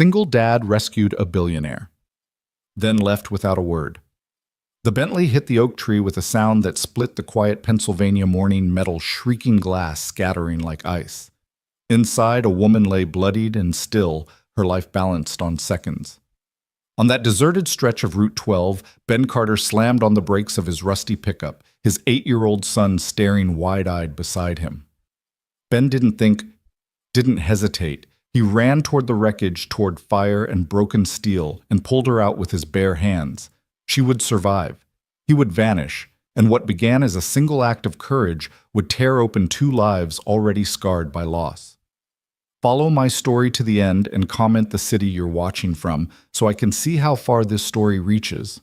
single dad rescued a billionaire, then left without a word. The Bentley hit the oak tree with a sound that split the quiet Pennsylvania morning, metal shrieking glass scattering like ice. Inside, a woman lay bloodied and still, her life balanced on seconds. On that deserted stretch of Route 12, Ben Carter slammed on the brakes of his rusty pickup, his 8-year-old son staring wide-eyed beside him. Ben didn't hesitate. He ran toward the wreckage, toward fire and broken steel, and pulled her out with his bare hands. She would survive. He would vanish, and what began as a single act of courage would tear open 2 lives already scarred by loss. Follow my story to the end and comment the city you're watching from so I can see how far this story reaches.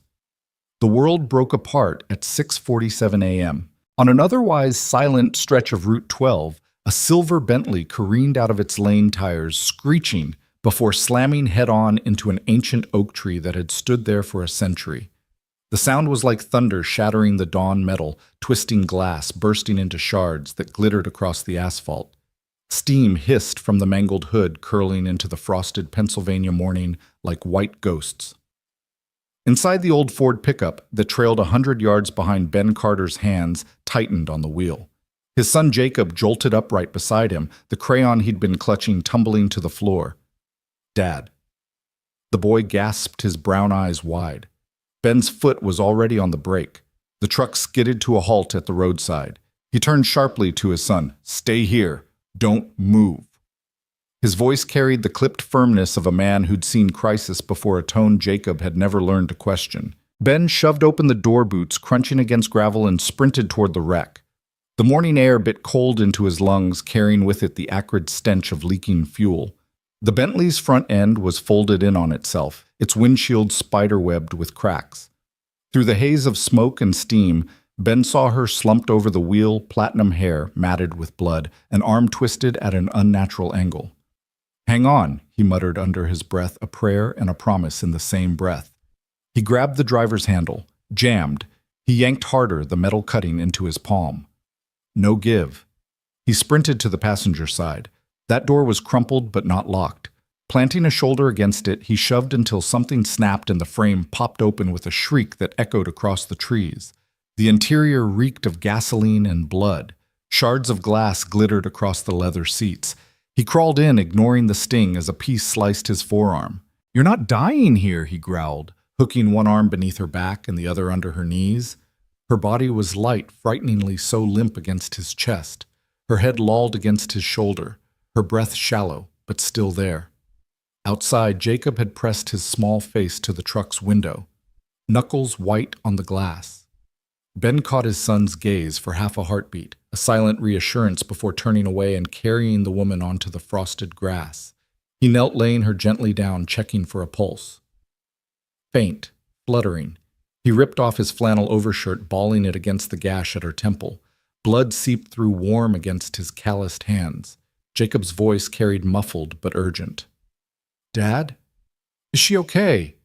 The world broke apart at 6:47 a.m. On an otherwise silent stretch of Route 12, a silver Bentley careened out of its lane tires, screeching, before slamming head-on into an ancient oak tree that had stood there for a century. The sound was like thunder shattering the dawn metal, twisting glass, bursting into shards that glittered across the asphalt. Steam hissed from the mangled hood, curling into the frosted Pennsylvania morning like white ghosts. Inside the old Ford pickup that trailed 100 yards behind Ben Carter's hands tightened on the wheel. His son Jacob jolted upright beside him, the crayon he'd been clutching tumbling to the floor. "Dad." The boy gasped, his brown eyes wide. Ben's foot was already on the brake. The truck skidded to a halt at the roadside. He turned sharply to his son. "Stay here. Don't move." His voice carried the clipped firmness of a man who'd seen crisis before, a tone Jacob had never learned to question. Ben shoved open the door boots, crunching against gravel, and sprinted toward the wreck. The morning air bit cold into his lungs, carrying with it the acrid stench of leaking fuel. The Bentley's front end was folded in on itself, its windshield spiderwebbed with cracks. Through the haze of smoke and steam, Ben saw her slumped over the wheel, platinum hair matted with blood, an arm twisted at an unnatural angle. "Hang on," he muttered under his breath, a prayer and a promise in the same breath. He grabbed the driver's handle, jammed. He yanked harder, the metal cutting into his palm. No give. He sprinted to the passenger side. That door was crumpled but not locked. Planting a shoulder against it, he shoved until something snapped and the frame popped open with a shriek that echoed across the trees. The interior reeked of gasoline and blood. Shards of glass glittered across the leather seats. He crawled in, ignoring the sting as a piece sliced his forearm. "You're not dying here," he growled, hooking one arm beneath her back and the other under her knees. Her body was light, frighteningly so limp against his chest. Her head lolled against his shoulder, her breath shallow, but still there. Outside, Jacob had pressed his small face to the truck's window, knuckles white on the glass. Ben caught his son's gaze for half a heartbeat, a silent reassurance before turning away and carrying the woman onto the frosted grass. He knelt, laying her gently down, checking for a pulse. Faint, fluttering. He ripped off his flannel overshirt, balling it against the gash at her temple. Blood seeped through warm against his calloused hands. Jacob's voice carried muffled but urgent. "Dad? Is she okay?"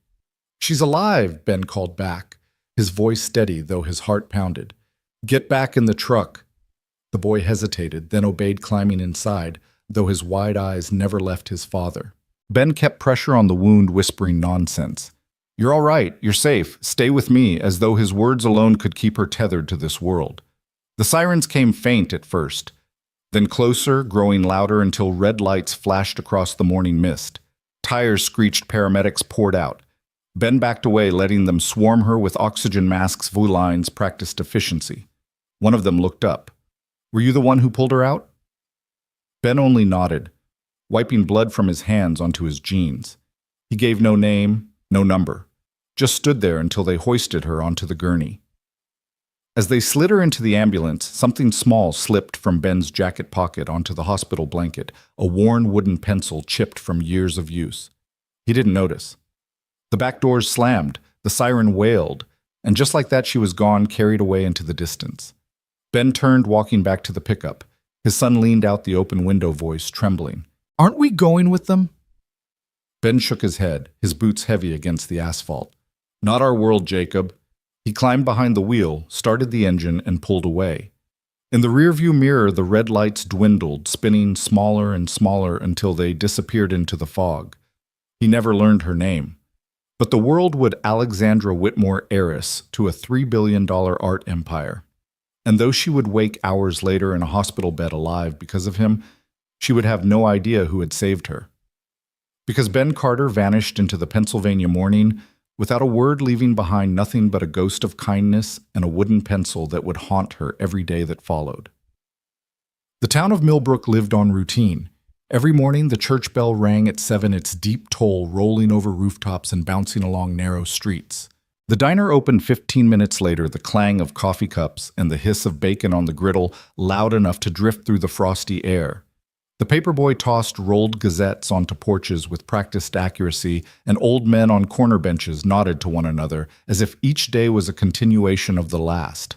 "She's alive," Ben called back, his voice steady though his heart pounded. "Get back in the truck." The boy hesitated, then obeyed, climbing inside, though his wide eyes never left his father. Ben kept pressure on the wound, whispering nonsense. "You're all right, you're safe, stay with me," as though his words alone could keep her tethered to this world. The sirens came faint at first, then closer, growing louder until red lights flashed across the morning mist. Tires screeched, paramedics poured out. Ben backed away, letting them swarm her with oxygen masks. Lines practiced efficiency. One of them looked up. "Were you the one who pulled her out?" Ben only nodded, wiping blood from his hands onto his jeans. He gave no name, no number, just stood there until they hoisted her onto the gurney. As they slid her into the ambulance, something small slipped from Ben's jacket pocket onto the hospital blanket, a worn wooden pencil chipped from years of use. He didn't notice. The back doors slammed, the siren wailed, and just like that she was gone, carried away into the distance. Ben turned, walking back to the pickup. His son leaned out the open window, voice trembling. "Aren't we going with them?" Ben shook his head, his boots heavy against the asphalt. "Not our world, Jacob." He climbed behind the wheel, started the engine, and pulled away. In the rearview mirror, the red lights dwindled, spinning smaller and smaller until they disappeared into the fog. He never learned her name. But the world would Alexandra Whitmore heiress to a $3 billion art empire. And though she would wake hours later in a hospital bed alive because of him, she would have no idea who had saved her. Because Ben Carter vanished into the Pennsylvania morning, without a word, leaving behind nothing but a ghost of kindness and a wooden pencil that would haunt her every day that followed. The town of Millbrook lived on routine. Every morning the church bell rang at 7, its deep toll rolling over rooftops and bouncing along narrow streets. The diner opened 15 minutes later, the clang of coffee cups and the hiss of bacon on the griddle loud enough to drift through the frosty air. The paperboy tossed rolled gazettes onto porches with practiced accuracy, and old men on corner benches nodded to one another as if each day was a continuation of the last.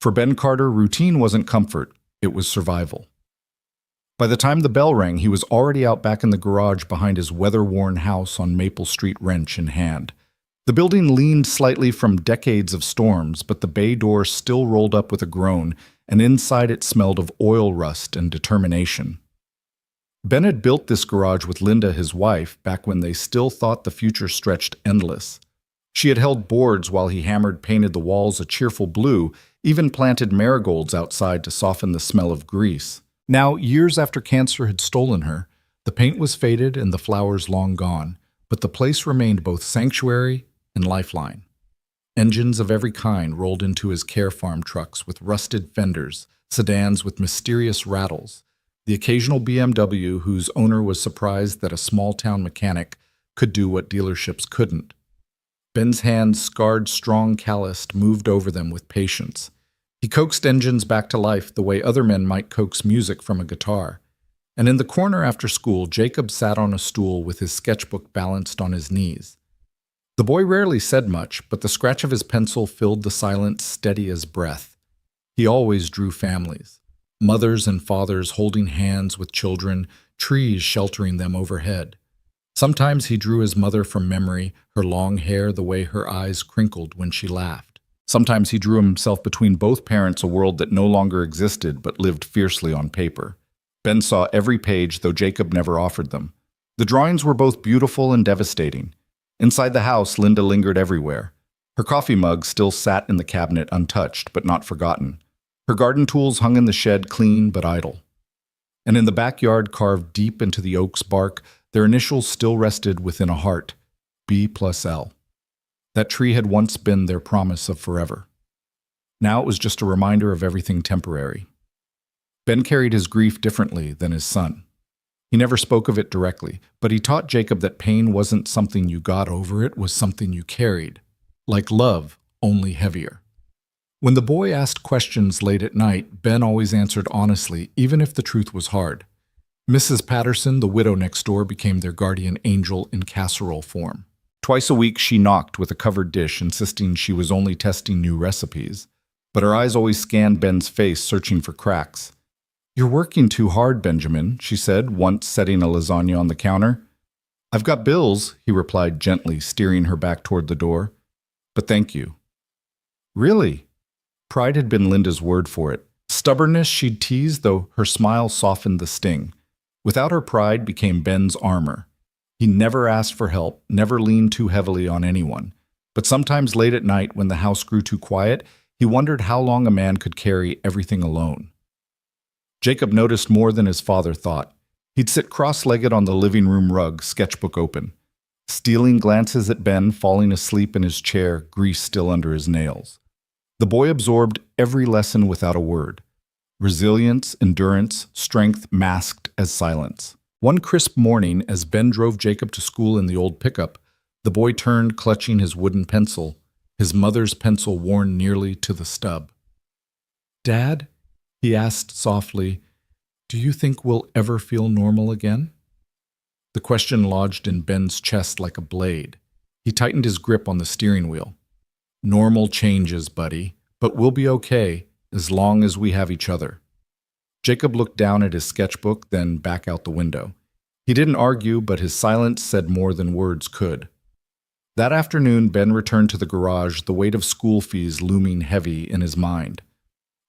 For Ben Carter, routine wasn't comfort, it was survival. By the time the bell rang, he was already out back in the garage behind his weather-worn house on Maple Street, wrench in hand. The building leaned slightly from decades of storms, but the bay door still rolled up with a groan, and inside it smelled of oil rust and determination. Ben had built this garage with Linda, his wife, back when they still thought the future stretched endless. She had held boards while he hammered painted the walls a cheerful blue, even planted marigolds outside to soften the smell of grease. Now, years after cancer had stolen her, the paint was faded and the flowers long gone, but the place remained both sanctuary and lifeline. Engines of every kind rolled into his care farm trucks with rusted fenders, sedans with mysterious rattles, the occasional BMW whose owner was surprised that a small-town mechanic could do what dealerships couldn't. Ben's hands, scarred, strong, calloused, moved over them with patience. He coaxed engines back to life the way other men might coax music from a guitar. And in the corner after school, Jacob sat on a stool with his sketchbook balanced on his knees. The boy rarely said much, but the scratch of his pencil filled the silence steady as breath. He always drew families. Mothers and fathers holding hands with children, trees sheltering them overhead. Sometimes he drew his mother from memory, her long hair the way her eyes crinkled when she laughed. Sometimes he drew himself between both parents, a world that no longer existed but lived fiercely on paper. Ben saw every page, though Jacob never offered them. The drawings were both beautiful and devastating. Inside the house, Linda lingered everywhere. Her coffee mug still sat in the cabinet untouched, but not forgotten. Her garden tools hung in the shed clean but idle. And in the backyard, carved deep into the oak's bark, their initials still rested within a heart, B+L. That tree had once been their promise of forever. Now it was just a reminder of everything temporary. Ben carried his grief differently than his son. He never spoke of it directly, but he taught Jacob that pain wasn't something you got over, it was something you carried. Like love, only heavier. When the boy asked questions late at night, Ben always answered honestly, even if the truth was hard. Mrs. Patterson, the widow next door, became their guardian angel in casserole form. Twice a week she knocked with a covered dish, insisting she was only testing new recipes. But her eyes always scanned Ben's face, searching for cracks. "You're working too hard, Benjamin," she said, once setting a lasagna on the counter. "I've got bills," he replied gently, steering her back toward the door. "But thank you." "Really?" Pride had been Linda's word for it. Stubbornness she'd teased, though her smile softened the sting. Without her, pride became Ben's armor. He never asked for help, never leaned too heavily on anyone. But sometimes late at night, when the house grew too quiet, he wondered how long a man could carry everything alone. Jacob noticed more than his father thought. He'd sit cross-legged on the living room rug, sketchbook open, stealing glances at Ben, falling asleep in his chair, grease still under his nails. The boy absorbed every lesson without a word. Resilience, endurance, strength masked as silence. One crisp morning, as Ben drove Jacob to school in the old pickup, the boy turned, clutching his wooden pencil, his mother's pencil worn nearly to the stub. "Dad," he asked softly, "do you think we'll ever feel normal again?" The question lodged in Ben's chest like a blade. He tightened his grip on the steering wheel. "Normal changes, buddy, but we'll be okay as long as we have each other." Jacob looked down at his sketchbook, then back out the window. He didn't argue, but his silence said more than words could. That afternoon, Ben returned to the garage, the weight of school fees looming heavy in his mind.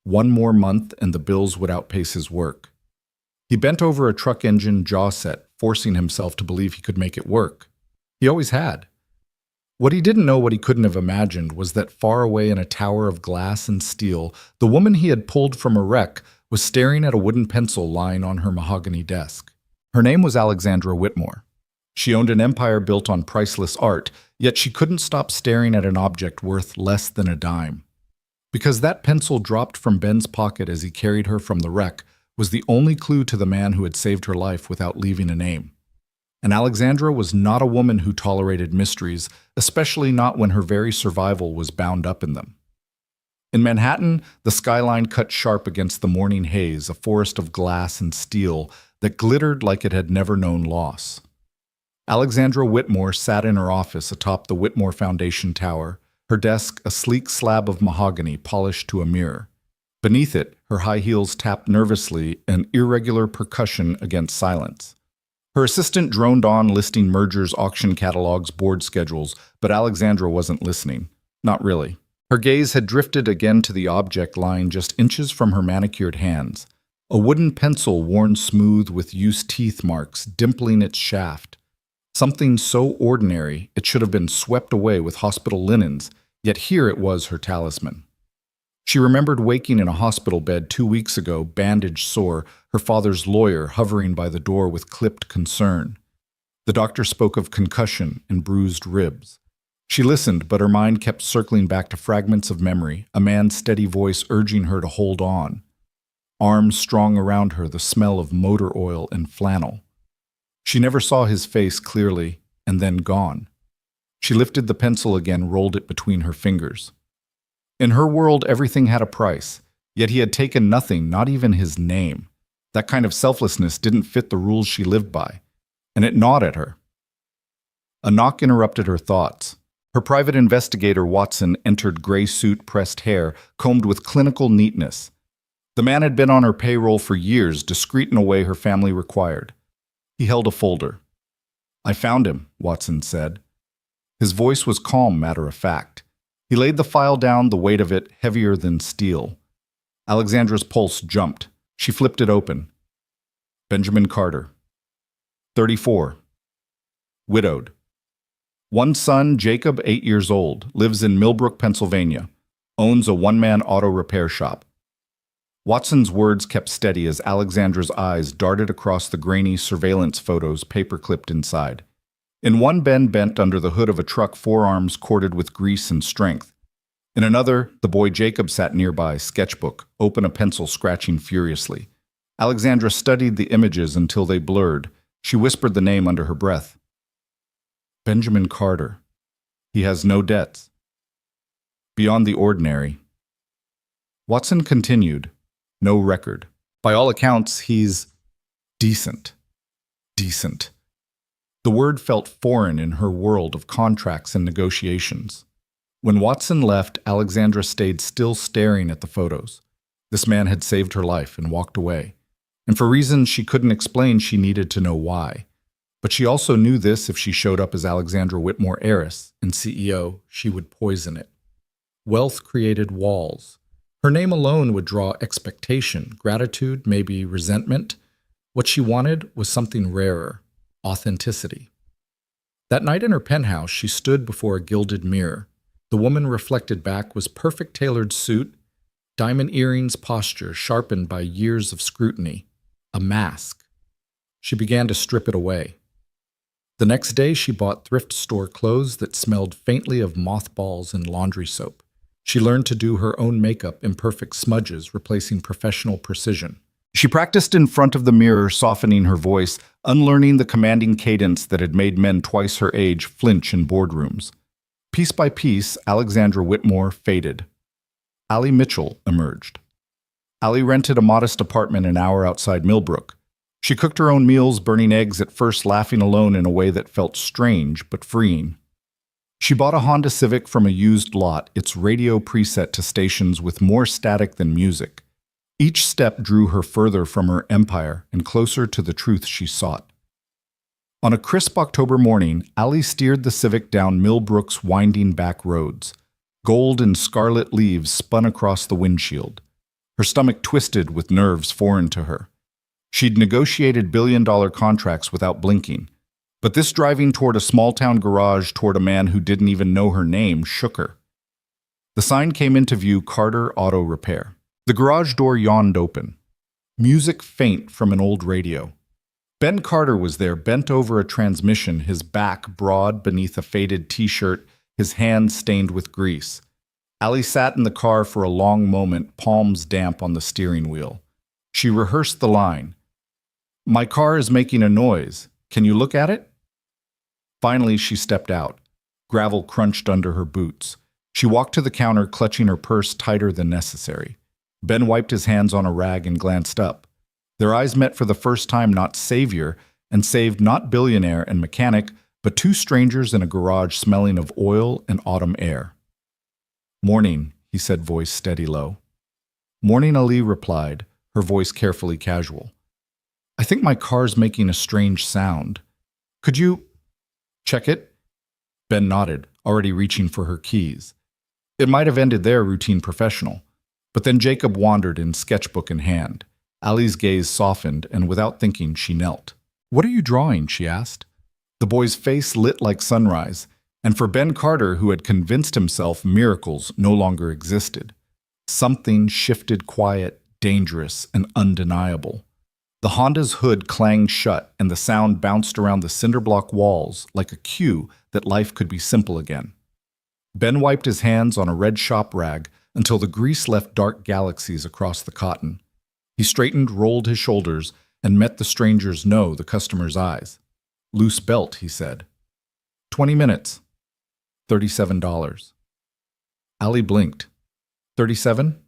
One more month and the bills would outpace his work. He bent over a truck engine jaw set, forcing himself to believe he could make it work. He always had. What he didn't know, what he couldn't have imagined, was that far away in a tower of glass and steel, the woman he had pulled from a wreck was staring at a wooden pencil lying on her mahogany desk. Her name was Alexandra Whitmore. She owned an empire built on priceless art, yet she couldn't stop staring at an object worth less than a dime. Because that pencil dropped from Ben's pocket as he carried her from the wreck was the only clue to the man who had saved her life without leaving a name. And Alexandra was not a woman who tolerated mysteries, especially not when her very survival was bound up in them. In Manhattan, the skyline cut sharp against the morning haze, a forest of glass and steel that glittered like it had never known loss. Alexandra Whitmore sat in her office atop the Whitmore Foundation Tower, her desk a sleek slab of mahogany polished to a mirror. Beneath it, her high heels tapped nervously, an irregular percussion against silence. Her assistant droned on, listing mergers, auction catalogs, board schedules, but Alexandra wasn't listening. Not really. Her gaze had drifted again to the object lying just inches from her manicured hands. A wooden pencil worn smooth with used teeth marks, dimpling its shaft. Something so ordinary it should have been swept away with hospital linens, yet here it was her talisman. She remembered waking in a hospital bed 2 weeks ago, bandaged sore, her father's lawyer hovering by the door with clipped concern. The doctor spoke of concussion and bruised ribs. She listened, but her mind kept circling back to fragments of memory, a man's steady voice urging her to hold on. Arms strong around her, the smell of motor oil and flannel. She never saw his face clearly, and then gone. She lifted the pencil again, rolled it between her fingers. In her world, everything had a price, yet he had taken nothing, not even his name. That kind of selflessness didn't fit the rules she lived by, and it gnawed at her. A knock interrupted her thoughts. Her private investigator, Watson, entered, gray suit, pressed hair, combed with clinical neatness. The man had been on her payroll for years, discreet in a way her family required. He held a folder. "I found him," Watson said. His voice was calm, matter-of-fact. He laid the file down, the weight of it heavier than steel. Alexandra's pulse jumped. She flipped it open. Benjamin Carter. 34. Widowed. One son, Jacob, 8 years old, lives in Millbrook, Pennsylvania. Owns a one-man auto repair shop. Watson's words kept steady as Alexandra's eyes darted across the grainy surveillance photos paper-clipped inside. In one, Ben bent under the hood of a truck, forearms corded with grease and strength. In another, the boy Jacob sat nearby, sketchbook, open, a pencil scratching furiously. Alexandra studied the images until they blurred. She whispered the name under her breath. Benjamin Carter. He has no debts. Beyond the ordinary. Watson continued. No record. By all accounts, he's decent. Decent. The word felt foreign in her world of contracts and negotiations. When Watson left, Alexandra stayed still staring at the photos. This man had saved her life and walked away. And for reasons she couldn't explain, she needed to know why. But she also knew this: if she showed up as Alexandra Whitmore, heiress and CEO, she would poison it. Wealth created walls. Her name alone would draw expectation, gratitude, maybe resentment. What she wanted was something rarer. Authenticity. That night in her penthouse, she stood before a gilded mirror. The woman reflected back was perfect tailored suit, diamond earrings, posture sharpened by years of scrutiny, a mask. She began to strip it away. The next day, she bought thrift store clothes that smelled faintly of mothballs and laundry soap. She learned to do her own makeup, imperfect smudges replacing professional precision. She practiced in front of the mirror, softening her voice, unlearning the commanding cadence that had made men twice her age flinch in boardrooms. Piece by piece, Alexandra Whitmore faded. Allie Mitchell emerged. Allie rented a modest apartment an hour outside Millbrook. She cooked her own meals, burning eggs at first, laughing alone in a way that felt strange but freeing. She bought a Honda Civic from a used lot, its radio preset to stations with more static than music. Each step drew her further from her empire and closer to the truth she sought. On a crisp October morning, Allie steered the Civic down Millbrook's winding back roads. Gold and scarlet leaves spun across the windshield. Her stomach twisted with nerves foreign to her. She'd negotiated billion-dollar contracts without blinking. But this driving toward a small-town garage toward a man who didn't even know her name shook her. The sign came into view: Carter Auto Repair. The garage door yawned open. Music faint from an old radio. Ben Carter was there, bent over a transmission, his back broad beneath a faded t-shirt, his hands stained with grease. Allie sat in the car for a long moment, palms damp on the steering wheel. She rehearsed the line. "My car is making a noise. Can you look at it?" Finally, she stepped out. Gravel crunched under her boots. She walked to the counter, clutching her purse tighter than necessary. Ben wiped his hands on a rag and glanced up. Their eyes met for the first time, not savior, and saved not billionaire and mechanic, but two strangers in a garage smelling of oil and autumn air. "Morning," he said, voice steady low. "Morning," Ali replied, her voice carefully casual. "I think my car's making a strange sound. Could you check it?" Ben nodded, already reaching for her keys. It might have ended there, routine professional. But then Jacob wandered in, sketchbook in hand. Ali's gaze softened, and without thinking, she knelt. "What are you drawing?" she asked. The boy's face lit like sunrise, and for Ben Carter, who had convinced himself miracles no longer existed, something shifted, quiet, dangerous, and undeniable. The Honda's hood clanged shut, and the sound bounced around the cinder-block walls like a cue that life could be simple again. Ben wiped his hands on a red shop rag until the grease left dark galaxies across the cotton. He straightened, rolled his shoulders, and met the stranger's no, the customer's eyes. "Loose belt," he said. 20 minutes. $37. Ali blinked. 37?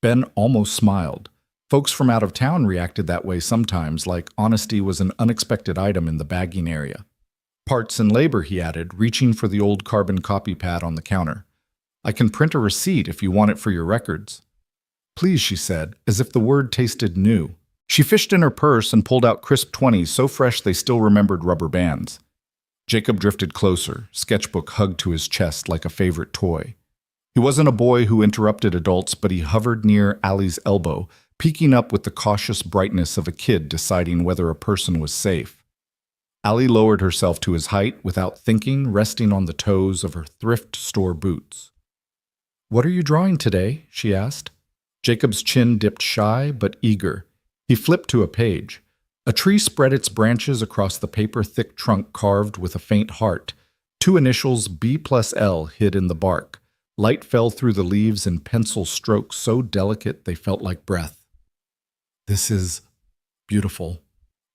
Ben almost smiled. Folks from out of town reacted that way sometimes, like honesty was an unexpected item in the bagging area. "Parts and labor," he added, reaching for the old carbon copy pad on the counter. "I can print a receipt if you want it for your records." "Please," she said, as if the word tasted new. She fished in her purse and pulled out crisp 20s, so fresh they still remembered rubber bands. Jacob drifted closer, sketchbook hugged to his chest like a favorite toy. He wasn't a boy who interrupted adults, but he hovered near Ali's elbow, peeking up with the cautious brightness of a kid deciding whether a person was safe. Ali lowered herself to his height without thinking, resting on the toes of her thrift store boots. "What are you drawing today?" she asked. Jacob's chin dipped shy but eager. He flipped to a page. A tree spread its branches across the paper-thick trunk carved with a faint heart. Two initials, B+L, hid in the bark. Light fell through the leaves in pencil strokes so delicate they felt like breath. "This is beautiful,"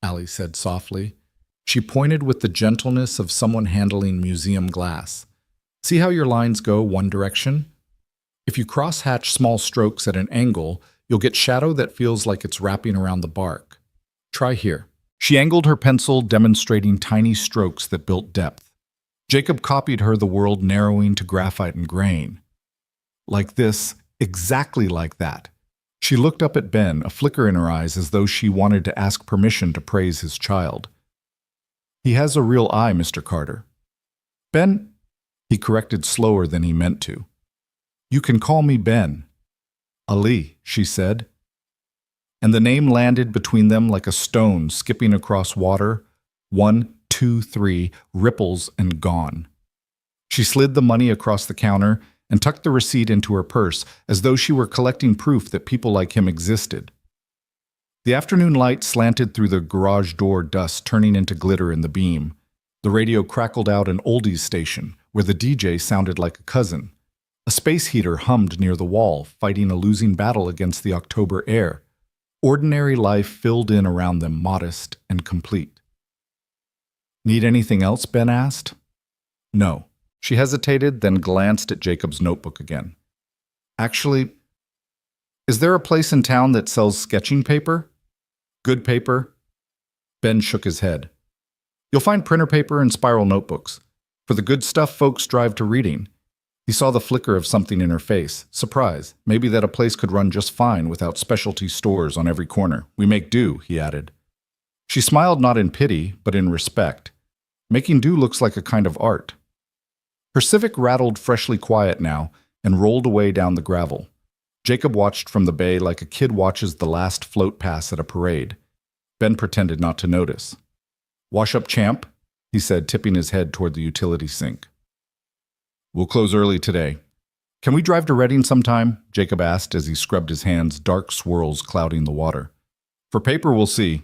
Ali said softly. She pointed with the gentleness of someone handling museum glass. "See how your lines go one direction? If you cross-hatch small strokes at an angle, you'll get shadow that feels like it's wrapping around the bark. Try here." She angled her pencil, demonstrating tiny strokes that built depth. Jacob copied her, the world narrowing to graphite and grain. "Like this, exactly like that." She looked up at Ben, a flicker in her eyes as though she wanted to ask permission to praise his child. "He has a real eye, Mr. Carter." "Ben," he corrected slower than he meant to. "You can call me Ben." "Ali," she said. And the name landed between them like a stone skipping across water. 1, 2, 3, ripples and gone. She slid the money across the counter and tucked the receipt into her purse as though she were collecting proof that people like him existed. The afternoon light slanted through the garage door, dust turning into glitter in the beam. The radio crackled out an oldies station where the DJ sounded like a cousin. A space heater hummed near the wall, fighting a losing battle against the October air. Ordinary life filled in around them, modest and complete. "Need anything else?" Ben asked. "No." She hesitated, then glanced at Jacob's notebook again. "Actually, is there a place in town that sells sketching paper? Good paper?" Ben shook his head. "You'll find printer paper and spiral notebooks. For the good stuff, folks drive to Reading." He saw the flicker of something in her face, surprise, maybe that a place could run just fine without specialty stores on every corner. "We make do," he added. She smiled not in pity, but in respect. Making do looks like a kind of art. Her Civic rattled freshly quiet now and rolled away down the gravel. Jacob watched from the bay like a kid watches the last float pass at a parade. Ben pretended not to notice. "Wash up, champ," he said, tipping his head toward the utility sink. "We'll close early today. Can we drive to Reading sometime?" Jacob asked as he scrubbed his hands, dark swirls clouding the water. "For paper, we'll see,"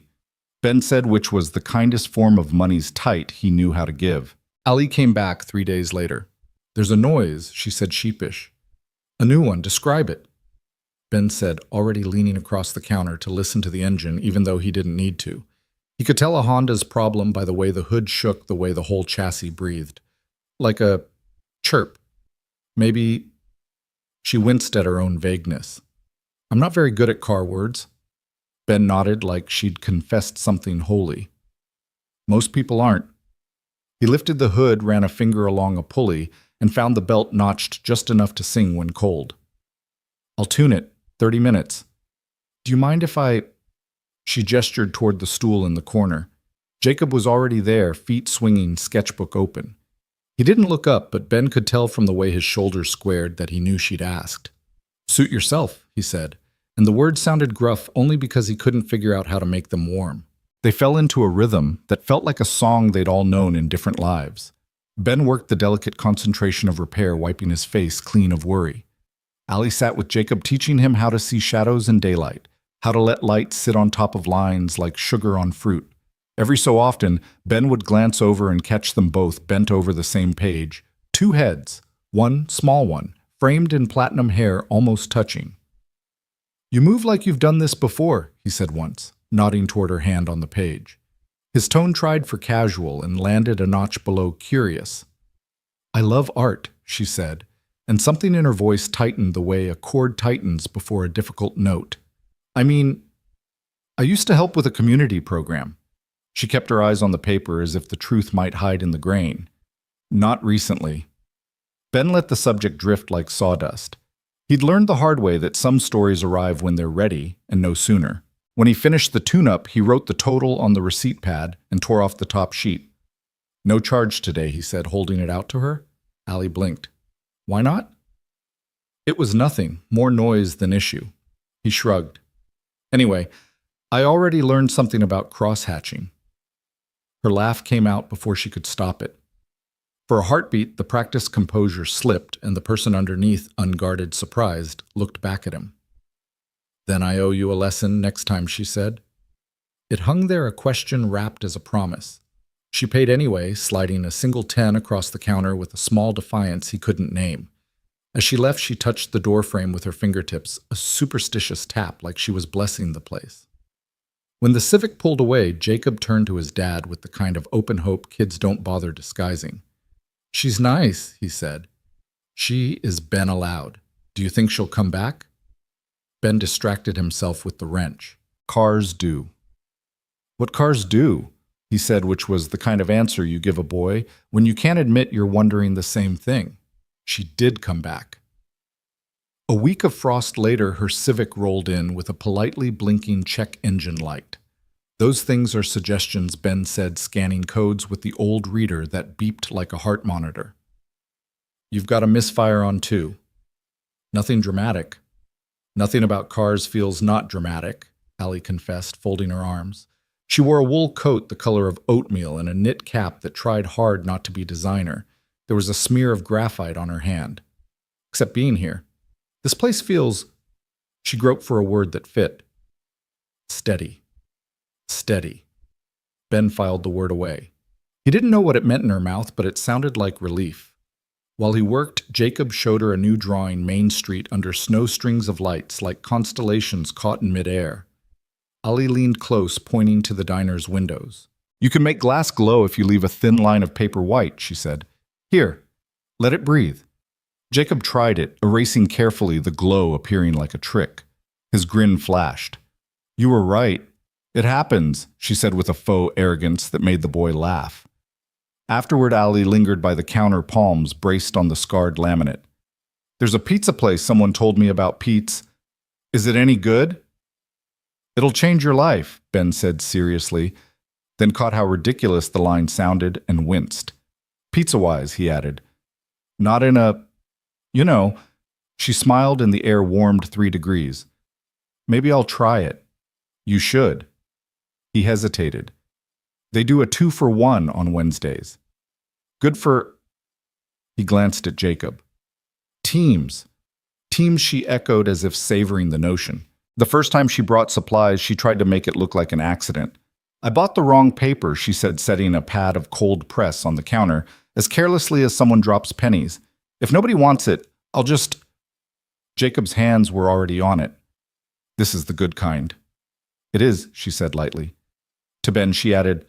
Ben said, which was the kindest form of money's tight he knew how to give. Ali came back 3 days later. "There's a noise," she said, sheepish. "A new one. Describe it," Ben said, already leaning across the counter to listen to the engine, even though he didn't need to. He could tell a Honda's problem by the way the hood shook, the way the whole chassis breathed. Like a chirp. Maybe. She winced at her own vagueness. "I'm not very good at car words." Ben nodded like she'd confessed something holy. "Most people aren't." He lifted the hood, ran a finger along a pulley, and found the belt notched just enough to sing when cold. "I'll tune it. 30 minutes. Do you mind if I—" She gestured toward the stool in the corner. Jacob was already there, feet swinging, sketchbook open. He didn't look up, but Ben could tell from the way his shoulders squared that he knew she'd asked. "Suit yourself," he said, and the words sounded gruff only because he couldn't figure out how to make them warm. They fell into a rhythm that felt like a song they'd all known in different lives. Ben worked the delicate concentration of repair, wiping his face clean of worry. Ali sat with Jacob, teaching him how to see shadows in daylight, how to let light sit on top of lines like sugar on fruit. Every so often, Ben would glance over and catch them both bent over the same page. 2 heads, one small one, framed in platinum hair almost touching. "You move like you've done this before," he said once, nodding toward her hand on the page. His tone tried for casual and landed a notch below curious. "I love art," she said, and something in her voice tightened the way a chord tightens before a difficult note. "I mean, I used to help with a community program." She kept her eyes on the paper as if the truth might hide in the grain. "Not recently." Ben let the subject drift like sawdust. He'd learned the hard way that some stories arrive when they're ready, and no sooner. When he finished the tune-up, he wrote the total on the receipt pad and tore off the top sheet. "No charge today," he said, holding it out to her. Ali blinked. "Why not?" It was nothing, more noise than issue. He shrugged. "Anyway, I already learned something about cross-hatching." Her laugh came out before she could stop it. For a heartbeat, the practiced composure slipped, and the person underneath, unguarded, surprised, looked back at him. "Then I owe you a lesson next time," she said. It hung there, a question wrapped as a promise. She paid anyway, sliding a single 10 across the counter with a small defiance he couldn't name. As she left, she touched the doorframe with her fingertips, a superstitious tap like she was blessing the place. When the Civic pulled away, Jacob turned to his dad with the kind of open hope kids don't bother disguising. "She's nice," he said. "She is Ben allowed. Do you think she'll come back?" Ben distracted himself with the wrench. "Cars do." "What cars do?" he said, which was the kind of answer you give a boy when you can't admit you're wondering the same thing. She did come back. A week of frost later, her Civic rolled in with a politely blinking check engine light. "Those things are suggestions," Ben said, scanning codes with the old reader that beeped like a heart monitor. "You've got a misfire on 2. Nothing dramatic." "Nothing about cars feels not dramatic," Ali confessed, folding her arms. She wore a wool coat the color of oatmeal and a knit cap that tried hard not to be designer. There was a smear of graphite on her hand. "Except being here. This place feels—" She groped for a word that fit. "Steady. Steady." Ben filed the word away. He didn't know what it meant in her mouth, but it sounded like relief. While he worked, Jacob showed her a new drawing, Main Street, under snow strings of lights like constellations caught in midair. Ali leaned close, pointing to the diner's windows. "You can make glass glow if you leave a thin line of paper white," she said. "Here, let it breathe." Jacob tried it, erasing carefully, the glow appearing like a trick. His grin flashed. "You were right. It happens," she said with a faux arrogance that made the boy laugh. Afterward, Ali lingered by the counter, palms braced on the scarred laminate. "There's a pizza place someone told me about, Pete's. Is it any good?" "It'll change your life," Ben said seriously, then caught how ridiculous the line sounded and winced. "Pizza-wise," he added. "Not in a... you know." She smiled and the air warmed 3 degrees. "Maybe I'll try it." "You should." He hesitated. They do a 2-for-1 on Wednesdays. Good for... He glanced at Jacob. Teams. Teams, she echoed as if savoring the notion. The first time she brought supplies, she tried to make it look like an accident. I bought the wrong paper, she said, setting a pad of cold press on the counter, as carelessly as someone drops pennies. If nobody wants it, I'll just... Jacob's hands were already on it. This is the good kind. It is, she said lightly. To Ben, she added,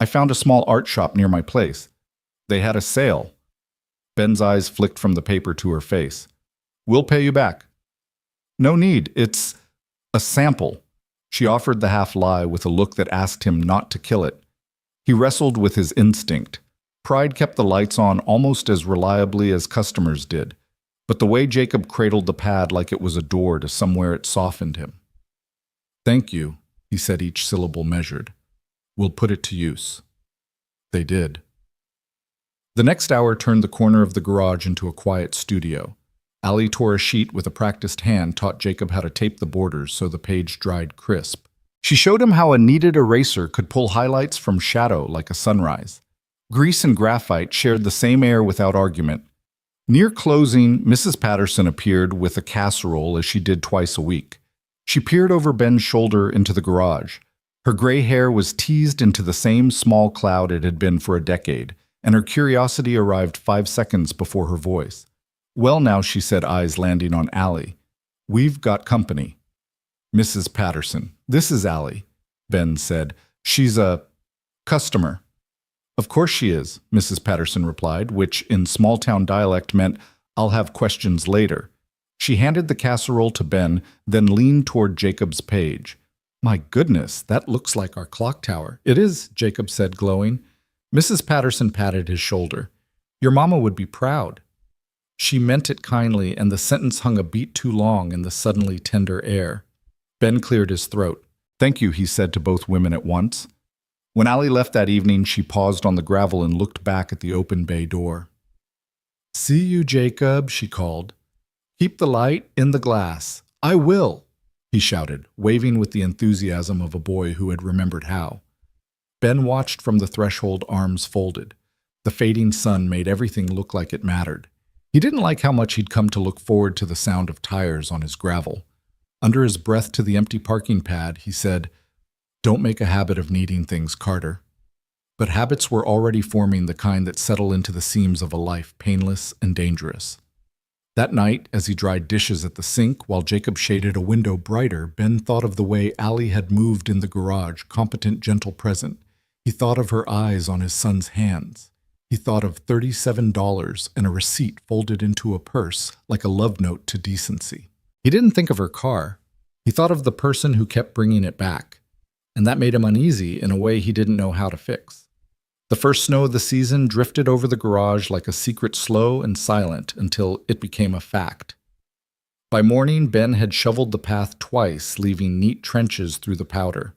I found a small art shop near my place. They had a sale. Ben's eyes flicked from the paper to her face. We'll pay you back. No need, it's a sample. She offered the half-lie with a look that asked him not to kill it. He wrestled with his instinct. Pride kept the lights on almost as reliably as customers did, but the way Jacob cradled the pad like it was a door to somewhere it softened him. Thank you, he said, each syllable measured. We'll put it to use. They did. The next hour turned the corner of the garage into a quiet studio. Allie tore a sheet with a practiced hand, taught Jacob how to tape the borders so the page dried crisp. She showed him how a kneaded eraser could pull highlights from shadow like a sunrise. Grease and graphite shared the same air without argument. Near closing, Mrs. Patterson appeared with a casserole as she did twice a week. She peered over Ben's shoulder into the garage. Her gray hair was teased into the same small cloud it had been for a decade, and her curiosity arrived 5 seconds before her voice. Well now, she said, eyes landing on Allie. We've got company. Mrs. Patterson, this is Allie, Ben said. She's a customer. Of course she is, Mrs. Patterson replied, which in small-town dialect meant, I'll have questions later. She handed the casserole to Ben, then leaned toward Jacob's page. My goodness, that looks like our clock tower. It is, Jacob said, glowing. Mrs. Patterson patted his shoulder. Your mama would be proud. She meant it kindly, and the sentence hung a beat too long in the suddenly tender air. Ben cleared his throat. Thank you, he said to both women at once. When Allie left that evening, she paused on the gravel and looked back at the open bay door. See you, Jacob, she called. Keep the light in the glass. I will, he shouted, waving with the enthusiasm of a boy who had remembered how. Ben watched from the threshold, arms folded. The fading sun made everything look like it mattered. He didn't like how much he'd come to look forward to the sound of tires on his gravel. Under his breath to the empty parking pad, he said, Don't make a habit of needing things, Carter. But habits were already forming, the kind that settle into the seams of a life painless and dangerous. That night, as he dried dishes at the sink while Jacob shaded a window brighter, Ben thought of the way Allie had moved in the garage, competent, gentle, present. He thought of her eyes on his son's hands. He thought of $37 and a receipt folded into a purse like a love note to decency. He didn't think of her car. He thought of the person who kept bringing it back, and that made him uneasy in a way he didn't know how to fix. The first snow of the season drifted over the garage like a secret, slow and silent, until it became a fact. By morning, Ben had shoveled the path twice, leaving neat trenches through the powder.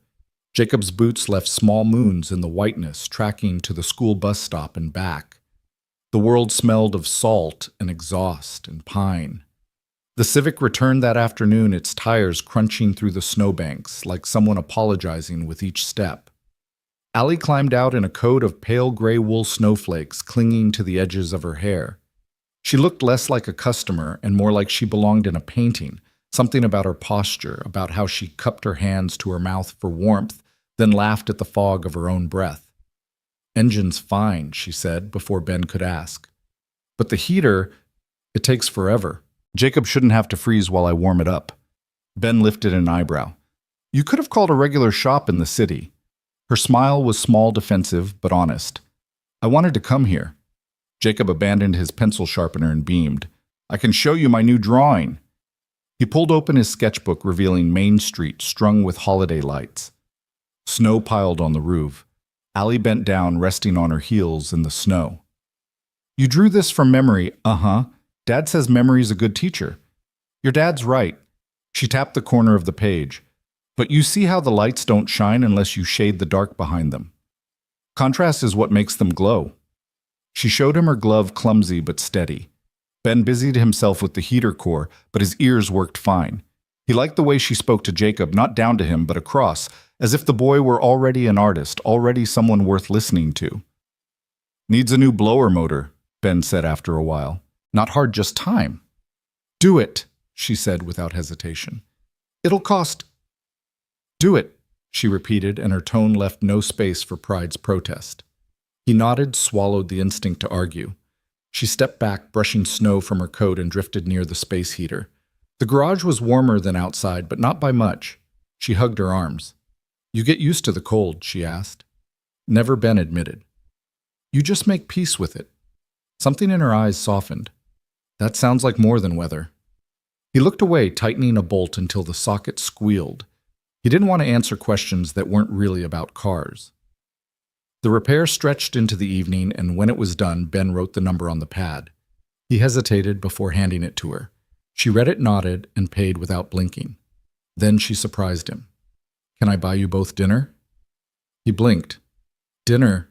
Jacob's boots left small moons in the whiteness, tracking to the school bus stop and back. The world smelled of salt and exhaust and pine. The Civic returned that afternoon, its tires crunching through the snowbanks, like someone apologizing with each step. Allie climbed out in a coat of pale gray wool snowflakes clinging to the edges of her hair. She looked less like a customer and more like she belonged in a painting, something about her posture, about how she cupped her hands to her mouth for warmth, then laughed at the fog of her own breath. Engine's fine, she said, before Ben could ask. But the heater, it takes forever. Jacob shouldn't have to freeze while I warm it up. Ben lifted an eyebrow. You could have called a regular shop in the city. Her smile was small, defensive, but honest. I wanted to come here. Jacob abandoned his pencil sharpener and beamed. I can show you my new drawing. He pulled open his sketchbook, revealing Main Street strung with holiday lights. Snow piled on the roof. Allie bent down, resting on her heels in the snow. You drew this from memory, uh-huh. Dad says memory's a good teacher. Your dad's right. She tapped the corner of the page. But you see how the lights don't shine unless you shade the dark behind them. Contrast is what makes them glow. She showed him her glove, clumsy but steady. Ben busied himself with the heater core, but his ears worked fine. He liked the way she spoke to Jacob, not down to him, but across, as if the boy were already an artist, already someone worth listening to. Needs a new blower motor, Ben said after a while. Not hard, just time. Do it, she said without hesitation. It'll cost. Do it, she repeated, and her tone left no space for pride's protest. He nodded, swallowed the instinct to argue. She stepped back, brushing snow from her coat, and drifted near the space heater. The garage was warmer than outside, but not by much. She hugged her arms. You get used to the cold, she asked. Never Ben admitted. You just make peace with it. Something in her eyes softened. That sounds like more than weather. He looked away, tightening a bolt until the socket squealed. He didn't want to answer questions that weren't really about cars. The repair stretched into the evening, and when it was done, Ben wrote the number on the pad. He hesitated before handing it to her. She read it, nodded, and paid without blinking. Then she surprised him. Can I buy you both dinner? He blinked. Dinner?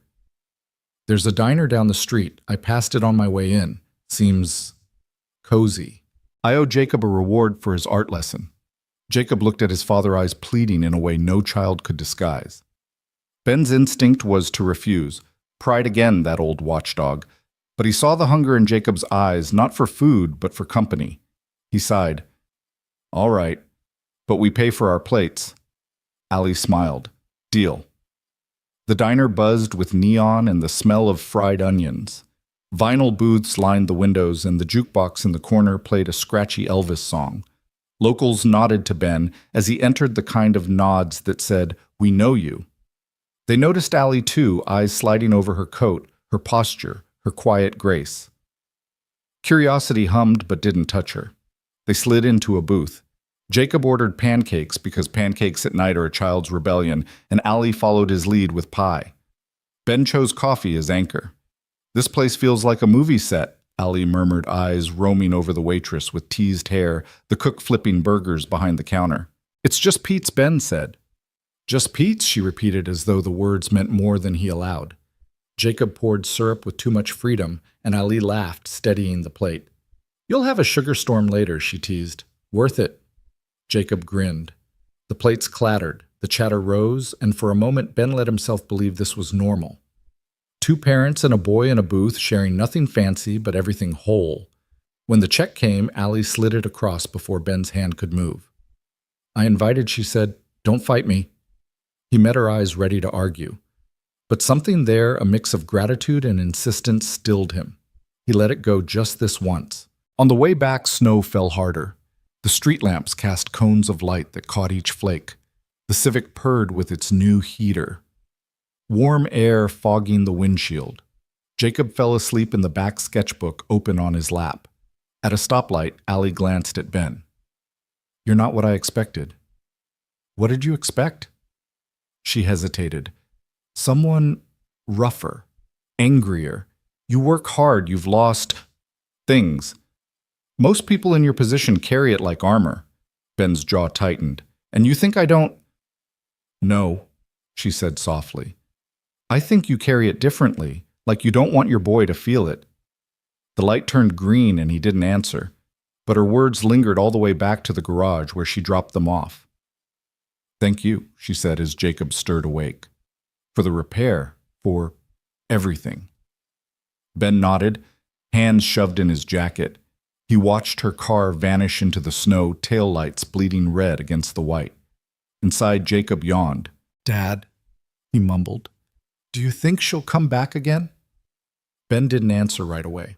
There's a diner down the street. I passed it on my way in. Seems cozy. I owe Jacob a reward for his art lesson. Jacob looked at his father's eyes, pleading in a way no child could disguise. Ben's instinct was to refuse. Pride again, that old watchdog. But he saw the hunger in Jacob's eyes, not for food, but for company. He sighed. All right, but we pay for our plates. Ali smiled. Deal. The diner buzzed with neon and the smell of fried onions. Vinyl booths lined the windows, and the jukebox in the corner played a scratchy Elvis song. Locals nodded to Ben as he entered, the kind of nods that said, "We know you." They noticed Ali too, eyes sliding over her coat, her posture, her quiet grace. Curiosity hummed but didn't touch her. They slid into a booth. Jacob ordered pancakes because pancakes at night are a child's rebellion, and Ali followed his lead with pie. Ben chose coffee as anchor. This place feels like a movie set, Ali murmured, eyes roaming over the waitress with teased hair, the cook flipping burgers behind the counter. It's just Pete's, Ben said. Just Pete's, she repeated as though the words meant more than he allowed. Jacob poured syrup with too much freedom, and Ali laughed, steadying the plate. You'll have a sugar storm later, she teased. Worth it. Jacob grinned. The plates clattered, the chatter rose, and for a moment Ben let himself believe this was normal. Two parents and a boy in a booth sharing nothing fancy but everything whole. When the check came, Ali slid it across before Ben's hand could move. I invited, she said. Don't fight me. He met her eyes, ready to argue. But something there, a mix of gratitude and insistence, stilled him. He let it go just this once. On the way back, snow fell harder. The street lamps cast cones of light that caught each flake. The Civic purred with its new heater. Warm air fogging the windshield. Jacob fell asleep in the back sketchbook open on his lap. At a stoplight, Ali glanced at Ben. You're not what I expected. What did you expect? She hesitated. Someone rougher, angrier. You work hard, you've lost things. Most people in your position carry it like armor. Ben's jaw tightened. And you think I don't? No, she said softly. I think you carry it differently, like you don't want your boy to feel it. The light turned green and he didn't answer, but her words lingered all the way back to the garage where she dropped them off. Thank you, she said as Jacob stirred awake. For the repair, for everything. Ben nodded, hands shoved in his jacket. He watched her car vanish into the snow, taillights bleeding red against the white. Inside, Jacob yawned. Dad, he mumbled. Do you think she'll come back again? Ben didn't answer right away.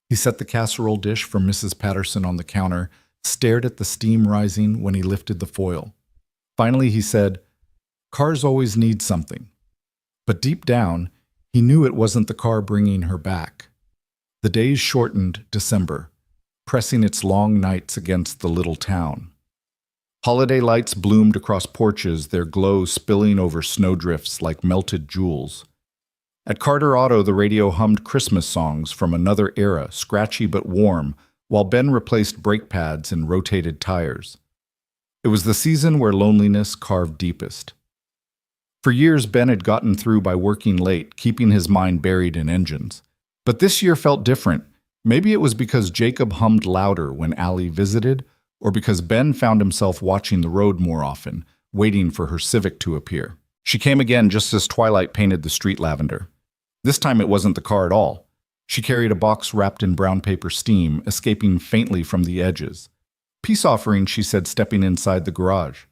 He set the casserole dish from Mrs. Patterson on the counter, stared at the steam rising when he lifted the foil. Finally, he said, Cars always need something. But deep down, he knew it wasn't the car bringing her back. The days shortened December, pressing its long nights against the little town. Holiday lights bloomed across porches, their glow spilling over snowdrifts like melted jewels. At Carter Auto, the radio hummed Christmas songs from another era, scratchy but warm, while Ben replaced brake pads and rotated tires. It was the season where loneliness carved deepest. For years, Ben had gotten through by working late, keeping his mind buried in engines. But this year felt different. Maybe it was because Jacob hummed louder when Ali visited, or because Ben found himself watching the road more often, waiting for her Civic to appear. She came again just as twilight painted the street lavender. This time it wasn't the car at all. She carried a box wrapped in brown paper steam, escaping faintly from the edges. "Peace offering," she said, stepping inside the garage.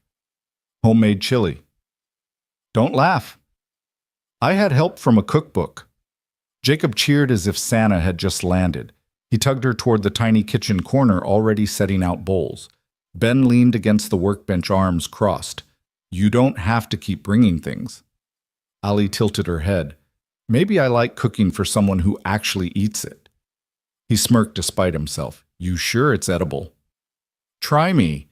"Homemade chili." "Don't laugh. I had help from a cookbook." Jacob cheered as if Santa had just landed. He tugged her toward the tiny kitchen corner, already setting out bowls. Ben leaned against the workbench, arms crossed. "You don't have to keep bringing things." Ali tilted her head. "Maybe I like cooking for someone who actually eats it." He smirked despite himself. "You sure it's edible?" "Try me."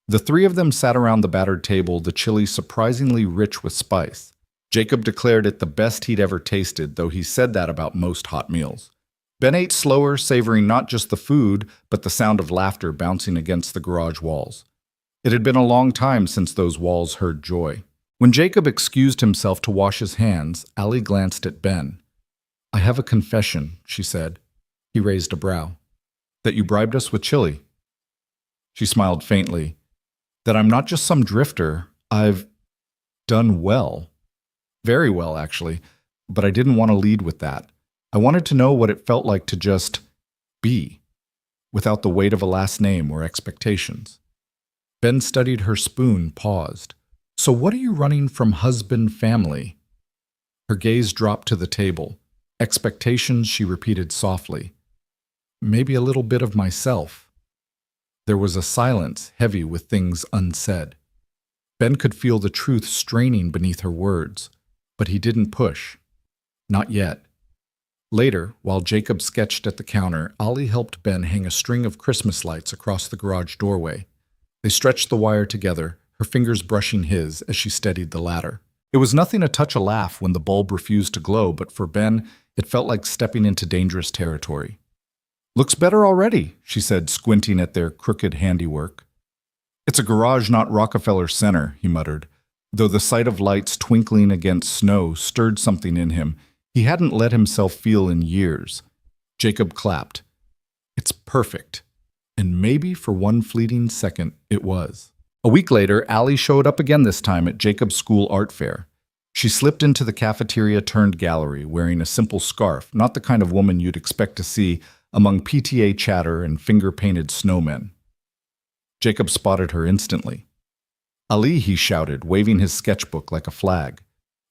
The three of them sat around the battered table, the chili surprisingly rich with spice. Jacob declared it the best he'd ever tasted, though he said that about most hot meals. Ben ate slower, savoring not just the food, but the sound of laughter bouncing against the garage walls. It had been a long time since those walls heard joy. When Jacob excused himself to wash his hands, Ali glanced at Ben. "I have a confession," she said. He raised a brow. "That you bribed us with chili." She smiled faintly. "That I'm not just some drifter. I've done well. Very well, actually. But I didn't want to lead with that. I wanted to know what it felt like to just be, without the weight of a last name or expectations." Ben studied her spoon, paused. "So what are you running from husband, family?" Her gaze dropped to the table. "Expectations," she repeated softly. "Maybe a little bit of myself." There was a silence heavy with things unsaid. Ben could feel the truth straining beneath her words, but he didn't push. Not yet. Later, while Jacob sketched at the counter, Ali helped Ben hang a string of Christmas lights across the garage doorway. They stretched the wire together, her fingers brushing his as she steadied the ladder. It was nothing to touch a laugh when the bulb refused to glow, but for Ben, it felt like stepping into dangerous territory. "Looks better already," she said, squinting at their crooked handiwork. "It's a garage, not Rockefeller Center," he muttered, though the sight of lights twinkling against snow stirred something in him he hadn't let himself feel in years. Jacob clapped. "It's perfect." And maybe for one fleeting second, it was. A week later, Ali showed up again, this time at Jacob's school art fair. She slipped into the cafeteria-turned-gallery wearing a simple scarf, not the kind of woman you'd expect to see among PTA chatter and finger-painted snowmen. Jacob spotted her instantly. "Ali," he shouted, waving his sketchbook like a flag.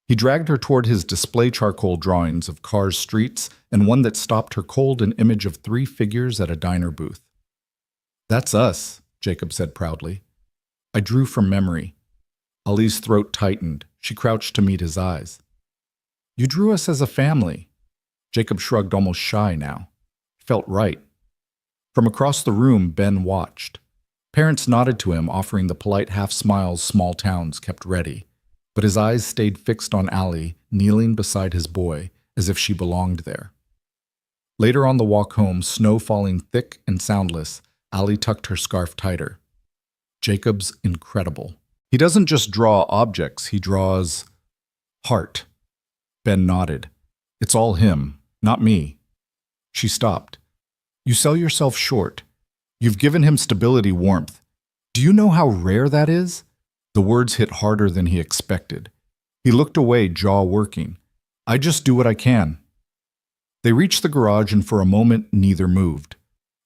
He dragged her toward his display charcoal drawings of cars, streets, and one that stopped her cold an image of 3 figures at a diner booth. "That's us," Jacob said proudly. "I drew from memory." Ali's throat tightened. She crouched to meet his eyes. "You drew us as a family." Jacob shrugged, almost shy now. It felt right. From across the room, Ben watched. Parents nodded to him, offering the polite half-smiles small towns kept ready. But his eyes stayed fixed on Ali, kneeling beside his boy, as if she belonged there. Later on the walk home, snow falling thick and soundless, Ali tucked her scarf tighter. "Jacob's incredible. He doesn't just draw objects, he draws heart." Ben nodded. "It's all him, not me." She stopped. "You sell yourself short. You've given him stability, warmth. Do you know how rare that is?" The words hit harder than he expected. He looked away, jaw working. "I just do what I can." They reached the garage, and for a moment, neither moved.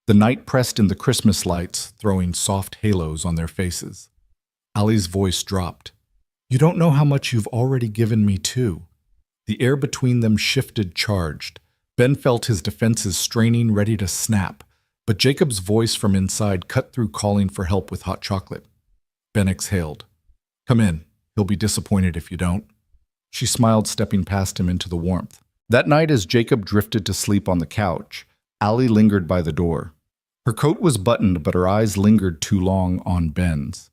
The night pressed in the Christmas lights, throwing soft halos on their faces. Ali's voice dropped. "You don't know how much you've already given me, too." The air between them shifted, charged. Ben felt his defenses straining, ready to snap. But Jacob's voice from inside cut through, calling for help with hot chocolate. Ben exhaled. "Come in. He'll be disappointed if you don't." She smiled, stepping past him into the warmth. That night, as Jacob drifted to sleep on the couch, Ali lingered by the door. Her coat was buttoned, but her eyes lingered too long on Ben's.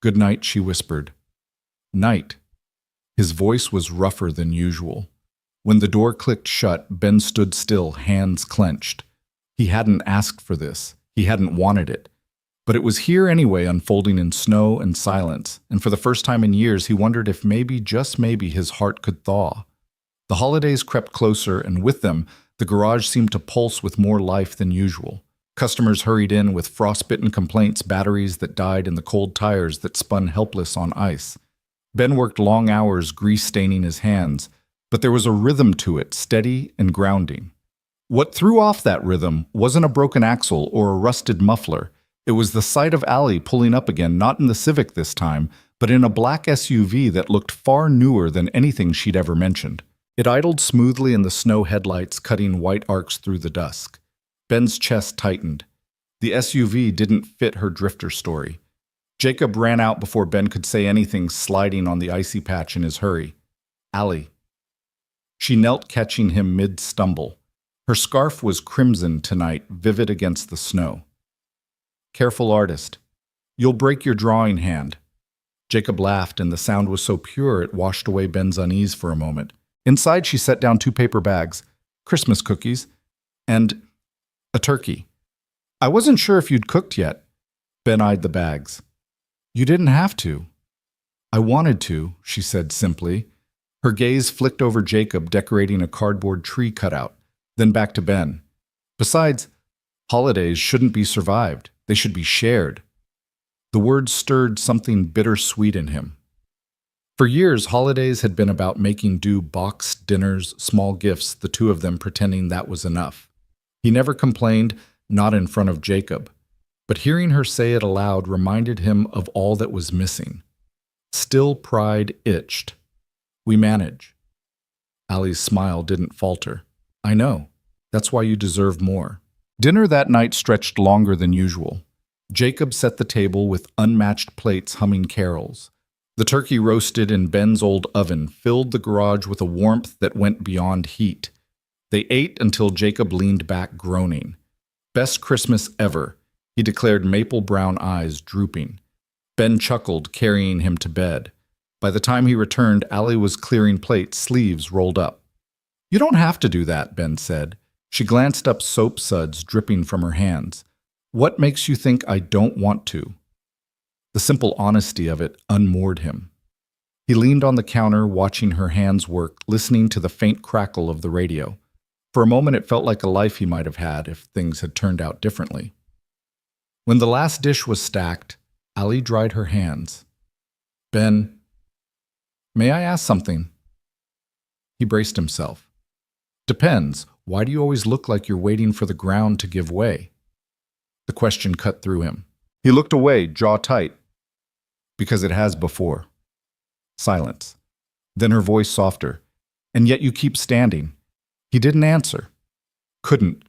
"Good night," she whispered. "Night." His voice was rougher than usual. When the door clicked shut, Ben stood still, hands clenched. He hadn't asked for this. He hadn't wanted it. But it was here anyway, unfolding in snow and silence, and for the first time in years he wondered if maybe, just maybe, his heart could thaw. The holidays crept closer, and with them, the garage seemed to pulse with more life than usual. Customers hurried in with frostbitten complaints, batteries that died, and the cold tires that spun helpless on ice. Ben worked long hours, grease staining his hands, but there was a rhythm to it, steady and grounding. What threw off that rhythm wasn't a broken axle or a rusted muffler. It was the sight of Allie pulling up again, not in the Civic this time, but in a black SUV that looked far newer than anything she'd ever mentioned. It idled smoothly in the snow headlights, cutting white arcs through the dusk. Ben's chest tightened. The SUV didn't fit her drifter story. Jacob ran out before Ben could say anything, sliding on the icy patch in his hurry. Allie. She knelt, catching him mid-stumble. Her scarf was crimson tonight, vivid against the snow. Careful, artist. You'll break your drawing hand. Jacob laughed, and the sound was so pure it washed away Ben's unease for a moment. Inside, she set down 2 paper bags, Christmas cookies, and a turkey. I wasn't sure if you'd cooked yet. Ben eyed the bags. You didn't have to. I wanted to, she said simply. Her gaze flicked over Jacob, decorating a cardboard tree cutout, then back to Ben. Besides, holidays shouldn't be survived. They should be shared. The words stirred something bittersweet in him. For years, holidays had been about making do, boxed dinners, small gifts, the two of them pretending that was enough. He never complained, not in front of Jacob, but hearing her say it aloud reminded him of all that was missing. Still, pride itched. We manage. Allie's smile didn't falter. I know. That's why you deserve more. Dinner that night stretched longer than usual. Jacob set the table with unmatched plates humming carols. The turkey roasted in Ben's old oven filled the garage with a warmth that went beyond heat. They ate until Jacob leaned back, groaning. Best Christmas ever, he declared, maple brown eyes drooping. Ben chuckled, carrying him to bed. By the time he returned, Allie was clearing plates, sleeves rolled up. You don't have to do that, Ben said. She glanced up, soap suds dripping from her hands. What makes you think I don't want to? The simple honesty of it unmoored him. He leaned on the counter, watching her hands work, listening to the faint crackle of the radio. For a moment, it felt like a life he might have had if things had turned out differently. When the last dish was stacked, Allie dried her hands. Ben, may I ask something? He braced himself. Depends. Why do you always look like you're waiting for the ground to give way? The question cut through him. He looked away, jaw tight. Because it has before. Silence. Then her voice softer. And yet you keep standing. He didn't answer. Couldn't.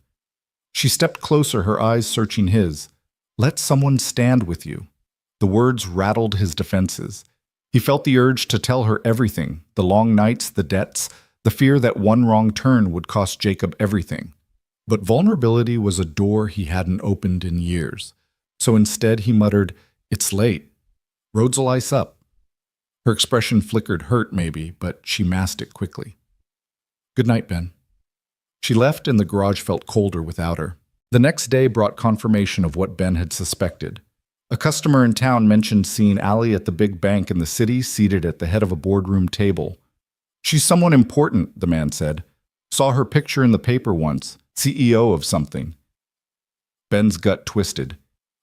She stepped closer, her eyes searching his. Let someone stand with you. The words rattled his defenses. He felt the urge to tell her everything, the long nights, the debts, the fear that one wrong turn would cost Jacob everything. But vulnerability was a door he hadn't opened in years. So instead he muttered, It's late. Roads'll ice up. Her expression flickered, hurt maybe, but she masked it quickly. Good night, Ben. She left, and the garage felt colder without her. The next day brought confirmation of what Ben had suspected. A customer in town mentioned seeing Allie at the big bank in the city, seated at the head of a boardroom table. She's someone important, the man said. Saw her picture in the paper once, CEO of something. Ben's gut twisted.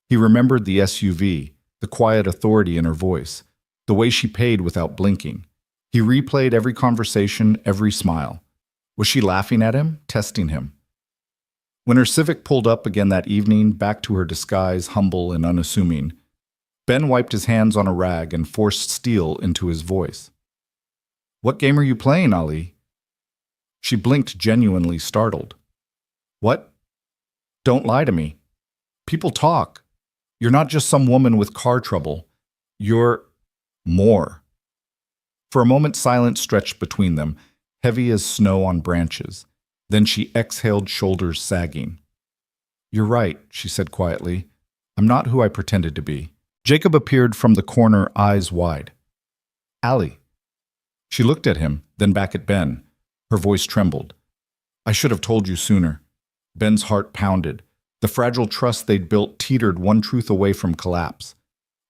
He remembered the SUV, the quiet authority in her voice, the way she paid without blinking. He replayed every conversation, every smile. Was she laughing at him, testing him? When her Civic pulled up again that evening, back to her disguise, humble and unassuming, Ben wiped his hands on a rag and forced steel into his voice. What game are you playing, Ali? She blinked, genuinely startled. What? Don't lie to me. People talk. You're not just some woman with car trouble. You're more. For a moment, silence stretched between them, heavy as snow on branches. Then she exhaled, shoulders sagging. You're right, she said quietly. I'm not who I pretended to be. Jacob appeared from the corner, eyes wide. Allie. She looked at him, then back at Ben. Her voice trembled. I should have told you sooner. Ben's heart pounded. The fragile trust they'd built teetered one truth away from collapse.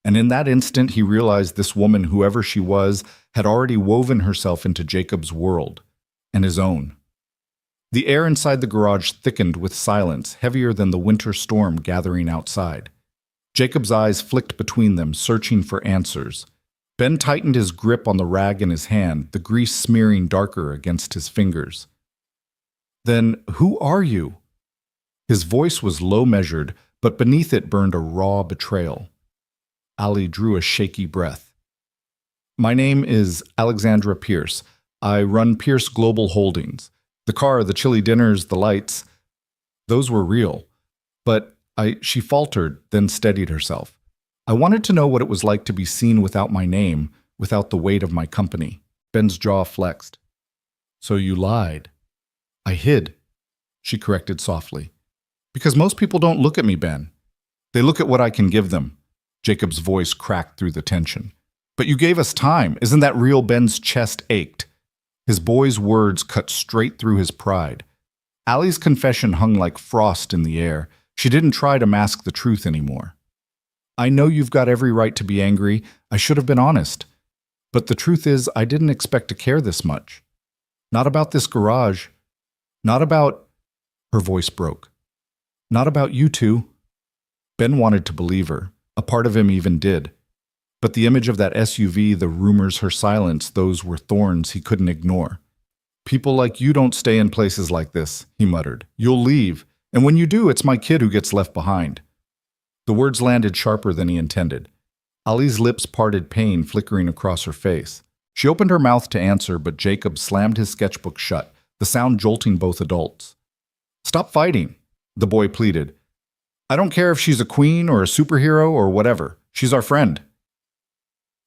And in that instant, he realized this woman, whoever she was, had already woven herself into Jacob's world, and his own. The air inside the garage thickened with silence, heavier than the winter storm gathering outside. Jacob's eyes flicked between them, searching for answers. Ben tightened his grip on the rag in his hand, the grease smearing darker against his fingers. "Then who are you?" His voice was low-measured, but beneath it burned a raw betrayal. Ali drew a shaky breath. "My name is Alexandra Pierce. I run Pierce Global Holdings. The car, the chilly dinners, the lights, those were real. But she faltered, then steadied herself. I wanted to know what it was like to be seen without my name, without the weight of my company." Ben's jaw flexed. "So you lied." "I hid," she corrected softly. "Because most people don't look at me, Ben. They look at what I can give them." Jacob's voice cracked through the tension. "But you gave us time. Isn't that real?" Ben's chest ached. His boy's words cut straight through his pride. Allie's confession hung like frost in the air. She didn't try to mask the truth anymore. "I know you've got every right to be angry. I should have been honest. But the truth is, I didn't expect to care this much. Not about this garage. Not about—" Her voice broke. "Not about you two." Ben wanted to believe her. A part of him even did. But the image of that SUV, the rumors, her silence, those were thorns he couldn't ignore. "People like you don't stay in places like this," he muttered. "You'll leave. And when you do, it's my kid who gets left behind." The words landed sharper than he intended. Ali's lips parted, pain flickering across her face. She opened her mouth to answer, but Jacob slammed his sketchbook shut, the sound jolting both adults. "Stop fighting," the boy pleaded. "I don't care if she's a queen or a superhero or whatever. She's our friend."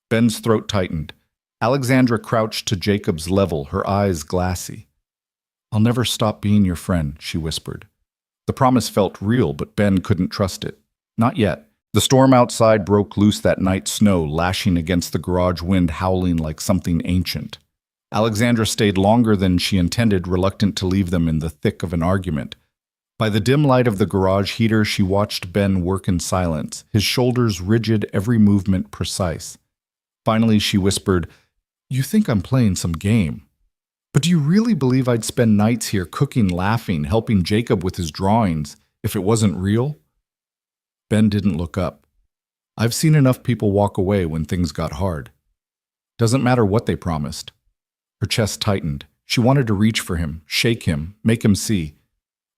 Ben's throat tightened. Alexandra crouched to Jacob's level, her eyes glassy. "I'll never stop being your friend," she whispered. The promise felt real, but Ben couldn't trust it. Not yet. The storm outside broke loose that night, snow lashing against the garage, wind howling like something ancient. Alexandra stayed longer than she intended, reluctant to leave them in the thick of an argument. By the dim light of the garage heater, she watched Ben work in silence, his shoulders rigid, every movement precise. Finally, she whispered, "You think I'm playing some game. But do you really believe I'd spend nights here cooking, laughing, helping Jacob with his drawings, if it wasn't real?" Ben didn't look up. "I've seen enough people walk away when things got hard. Doesn't matter what they promised." Her chest tightened. She wanted to reach for him, shake him, make him see.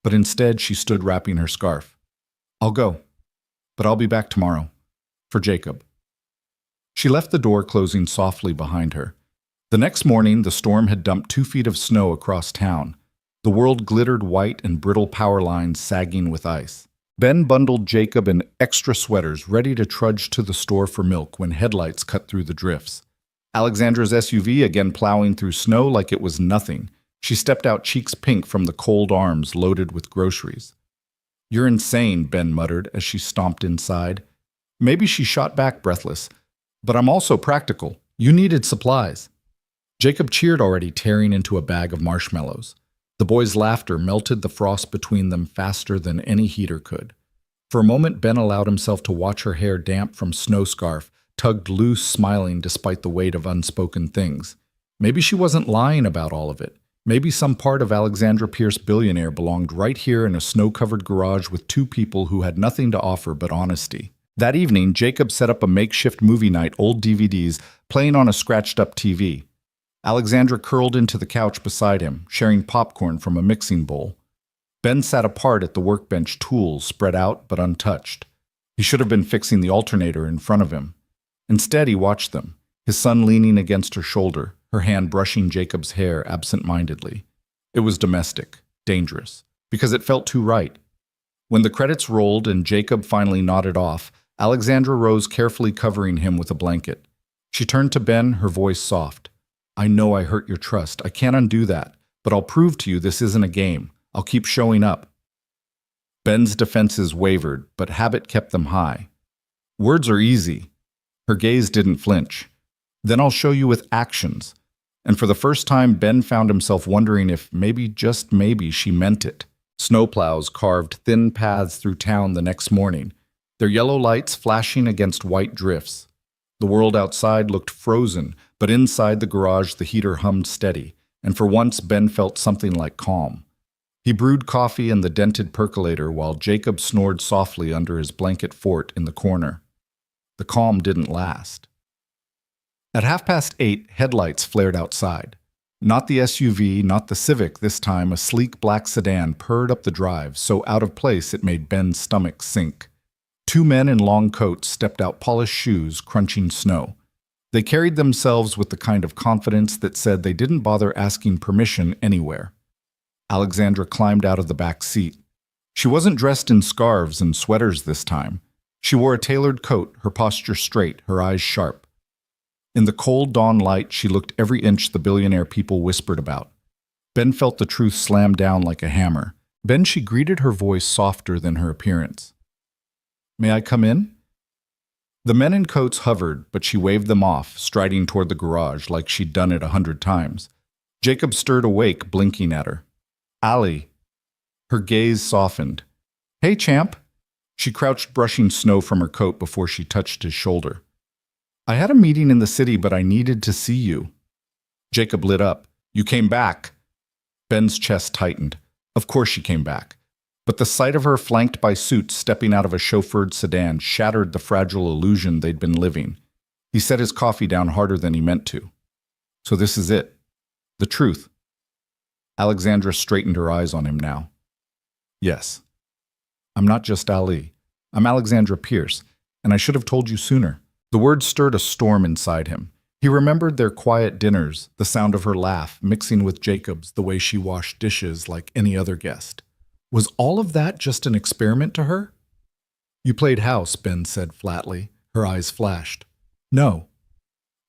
But instead, she stood wrapping her scarf. "I'll go, but I'll be back tomorrow. For Jacob." She left the door closing softly behind her. The next morning, the storm had dumped 2 feet of snow across town. The world glittered white and brittle power lines sagging with ice. Ben bundled Jacob in extra sweaters, ready to trudge to the store for milk when headlights cut through the drifts. Alexandra's SUV again plowing through snow like it was nothing. She stepped out, cheeks pink from the cold arms loaded with groceries. "You're insane," Ben muttered as she stomped inside. Maybe she shot back, breathless. "But I'm also practical. You needed supplies." Jacob cheered already, tearing into a bag of marshmallows. The boy's laughter melted the frost between them faster than any heater could. For a moment, Ben allowed himself to watch her hair damp from snow scarf, tugged loose, smiling despite the weight of unspoken things. Maybe she wasn't lying about all of it. Maybe some part of Alexandra Pierce Billionaire belonged right here in a snow-covered garage with 2 people who had nothing to offer but honesty. That evening, Jacob set up a makeshift movie night, old DVDs, playing on a scratched-up TV. Alexandra curled into the couch beside him, sharing popcorn from a mixing bowl. Ben sat apart at the workbench, tools spread out but untouched. He should have been fixing the alternator in front of him. Instead, he watched them, his son leaning against her shoulder, her hand brushing Jacob's hair absent-mindedly. It was domestic, dangerous, because it felt too right. When the credits rolled and Jacob finally nodded off, Alexandra rose, carefully covering him with a blanket. She turned to Ben, her voice soft. "I know I hurt your trust. I can't undo that. But I'll prove to you this isn't a game. I'll keep showing up." Ben's defenses wavered, but habit kept them high. "Words are easy." Her gaze didn't flinch. "Then I'll show you with actions." And for the first time, Ben found himself wondering if maybe, just maybe, she meant it. Snowplows carved thin paths through town the next morning, their yellow lights flashing against white drifts. The world outside looked frozen, but inside the garage the heater hummed steady, and for once Ben felt something like calm. He brewed coffee in the dented percolator while Jacob snored softly under his blanket fort in the corner. The calm didn't last. At 8:30, headlights flared outside. Not the SUV, not the Civic this time, a sleek black sedan purred up the drive, so out of place it made Ben's stomach sink. Two men in long coats stepped out, polished shoes, crunching snow. They carried themselves with the kind of confidence that said they didn't bother asking permission anywhere. Alexandra climbed out of the back seat. She wasn't dressed in scarves and sweaters this time. She wore a tailored coat, her posture straight, her eyes sharp. In the cold dawn light, she looked every inch the billionaire people whispered about. Ben felt the truth slam down like a hammer. Then she greeted, her voice softer than her appearance. "May I come in?" The men in coats hovered, but she waved them off, striding toward the garage like she'd done it 100 times. Jacob stirred awake, blinking at her. "Ali." Her gaze softened. "Hey, champ." She crouched, brushing snow from her coat before she touched his shoulder. "I had a meeting in the city, but I needed to see you." Jacob lit up. "You came back." Ben's chest tightened. Of course she came back. But the sight of her flanked by suits stepping out of a chauffeured sedan shattered the fragile illusion they'd been living. He set his coffee down harder than he meant to. "So this is it. The truth." Alexandra straightened her eyes on him now. "Yes. I'm not just Ali. I'm Alexandra Pierce, and I should have told you sooner." The words stirred a storm inside him. He remembered their quiet dinners, the sound of her laugh, mixing with Jacob's, the way she washed dishes like any other guest. Was all of that just an experiment to her? "You played house," Ben said flatly. Her eyes flashed. "No.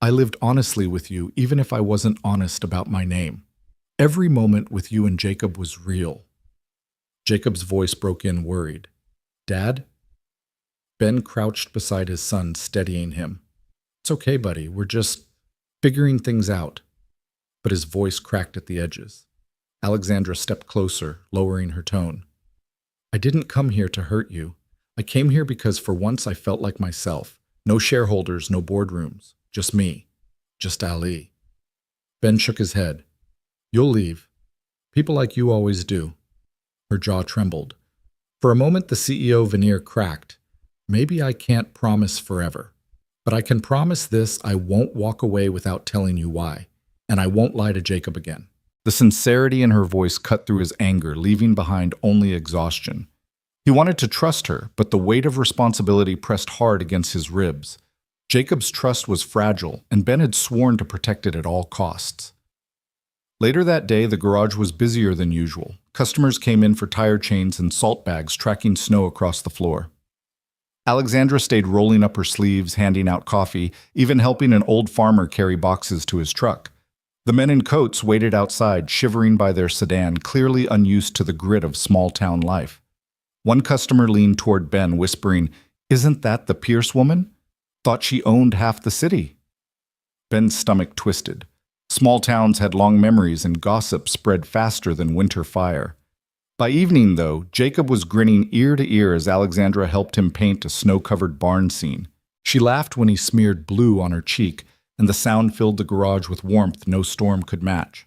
I lived honestly with you, even if I wasn't honest about my name. Every moment with you and Jacob was real." Jacob's voice broke in, worried. "Dad?" Ben crouched beside his son, steadying him. "It's okay, buddy. We're just figuring things out." But his voice cracked at the edges. Alexandra stepped closer, lowering her tone. "I didn't come here to hurt you. I came here because for once I felt like myself. No shareholders, no boardrooms. Just me. Just Ali." Ben shook his head. "You'll leave. People like you always do." Her jaw trembled. For a moment the CEO veneer cracked. "Maybe I can't promise forever. But I can promise this: I won't walk away without telling you why. And I won't lie to Jacob again." The sincerity in her voice cut through his anger, leaving behind only exhaustion. He wanted to trust her, but the weight of responsibility pressed hard against his ribs. Jacob's trust was fragile, and Ben had sworn to protect it at all costs. Later that day, the garage was busier than usual. Customers came in for tire chains and salt bags, tracking snow across the floor. Alexandra stayed rolling up her sleeves, handing out coffee, even helping an old farmer carry boxes to his truck. The men in coats waited outside, shivering by their sedan, clearly unused to the grit of small-town life. One customer leaned toward Ben, whispering, "Isn't that the Pierce woman? Thought she owned half the city." Ben's stomach twisted. Small towns had long memories, and gossip spread faster than winter fire. By evening, though, Jacob was grinning ear to ear as Alexandra helped him paint a snow-covered barn scene. She laughed when he smeared blue on her cheek, and the sound filled the garage with warmth no storm could match.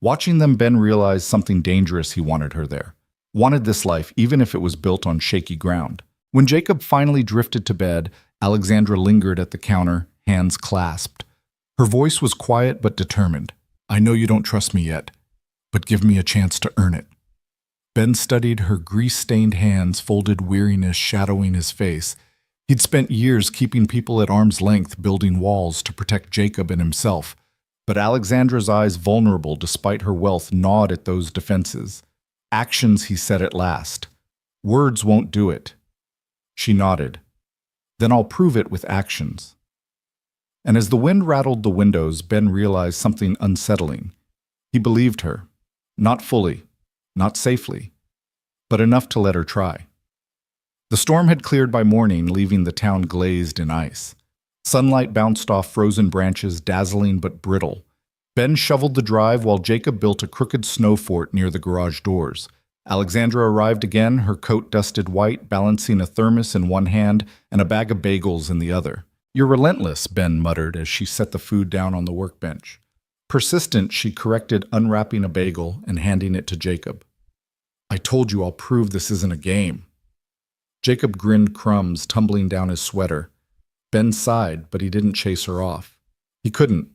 Watching them, Ben realized something dangerous. He wanted her there. Wanted this life, even if it was built on shaky ground. When Jacob finally drifted to bed, Alexandra lingered at the counter, hands clasped. Her voice was quiet but determined. "I know you don't trust me yet, but give me a chance to earn it." Ben studied her grease-stained hands, folded weariness shadowing his face. He'd spent years keeping people at arm's length, building walls to protect Jacob and himself. But Alexandra's eyes, vulnerable despite her wealth, gnawed at those defenses. "Actions," he said at last. "Words won't do it." She nodded. "Then I'll prove it with actions." And as the wind rattled the windows, Ben realized something unsettling. He believed her. Not fully, not safely, but enough to let her try. The storm had cleared by morning, leaving the town glazed in ice. Sunlight bounced off frozen branches, dazzling but brittle. Ben shoveled the drive while Jacob built a crooked snow fort near the garage doors. Alexandra arrived again, her coat dusted white, balancing a thermos in one hand and a bag of bagels in the other. "You're relentless," Ben muttered as she set the food down on the workbench. Persistent, she corrected unwrapping a bagel and handing it to Jacob. I told you I'll prove this isn't a game. Jacob grinned crumbs tumbling down his sweater. Ben sighed, but he didn't chase her off. He couldn't,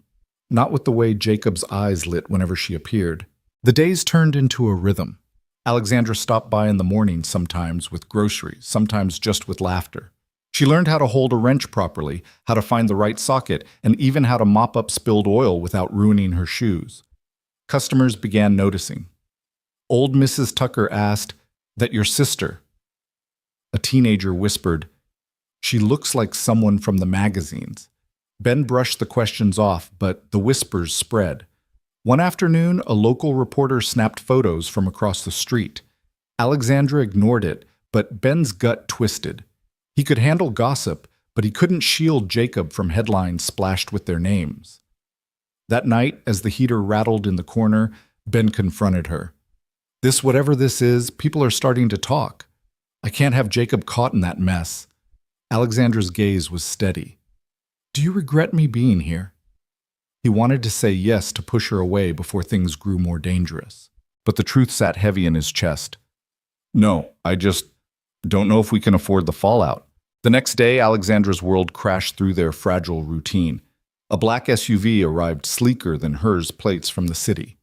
not with the way Jacob's eyes lit whenever she appeared. The days turned into a rhythm. Alexandra stopped by in the morning sometimes with groceries, sometimes just with laughter. She learned how to hold a wrench properly, how to find the right socket, and even how to mop up spilled oil without ruining her shoes. Customers began noticing. Old Mrs. Tucker asked, "That your sister?" A teenager whispered, "She looks like someone from the magazines." Ben brushed the questions off, but the whispers spread. One afternoon, a local reporter snapped photos from across the street. Alexandra ignored it, but Ben's gut twisted. He could handle gossip, but he couldn't shield Jacob from headlines splashed with their names. That night, as the heater rattled in the corner, Ben confronted her. Whatever this is, people are starting to talk. I can't have Jacob caught in that mess." Alexandra's gaze was steady. "Do you regret me being here?" He wanted to say yes to push her away before things grew more dangerous, but the truth sat heavy in his chest. "No, I just don't know if we can afford the fallout." The next day, Alexandra's world crashed through their fragile routine. A black SUV arrived sleeker than hers plates from the city.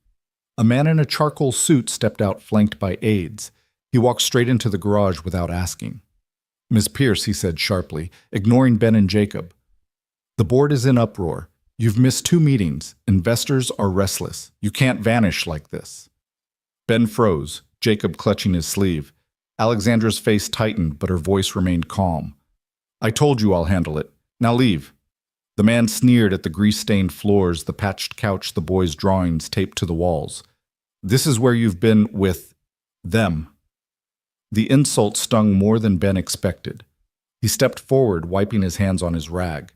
A man in a charcoal suit stepped out flanked by aides. He walked straight into the garage without asking. "Miss Pierce," he said sharply, ignoring Ben and Jacob. "The board is in uproar. You've missed 2 meetings. Investors are restless. You can't vanish like this." Ben froze, Jacob clutching his sleeve. Alexandra's face tightened, but her voice remained calm. "I told you I'll handle it. Now leave." The man sneered at the grease-stained floors, the patched couch, the boys' drawings taped to the walls. "This is where you've been with them." The insult stung more than Ben expected. He stepped forward, wiping his hands on his rag.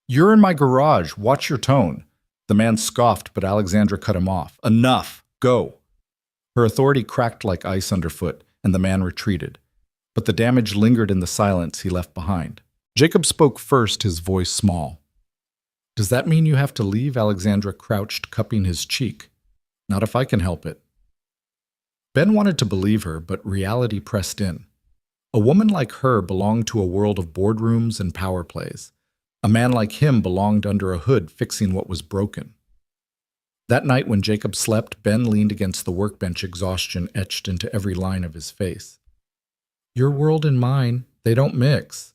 "You're in my garage. Watch your tone." The man scoffed, but Alexandra cut him off. "Enough. Go." Her authority cracked like ice underfoot, and the man retreated. But the damage lingered in the silence he left behind. Jacob spoke first, his voice small. "Does that mean you have to leave?" Alexandra crouched, cupping his cheek. "Not if I can help it." Ben wanted to believe her, but reality pressed in. A woman like her belonged to a world of boardrooms and power plays. A man like him belonged under a hood fixing what was broken. That night when Jacob slept, Ben leaned against the workbench, exhaustion etched into every line of his face. "Your world and mine, they don't mix."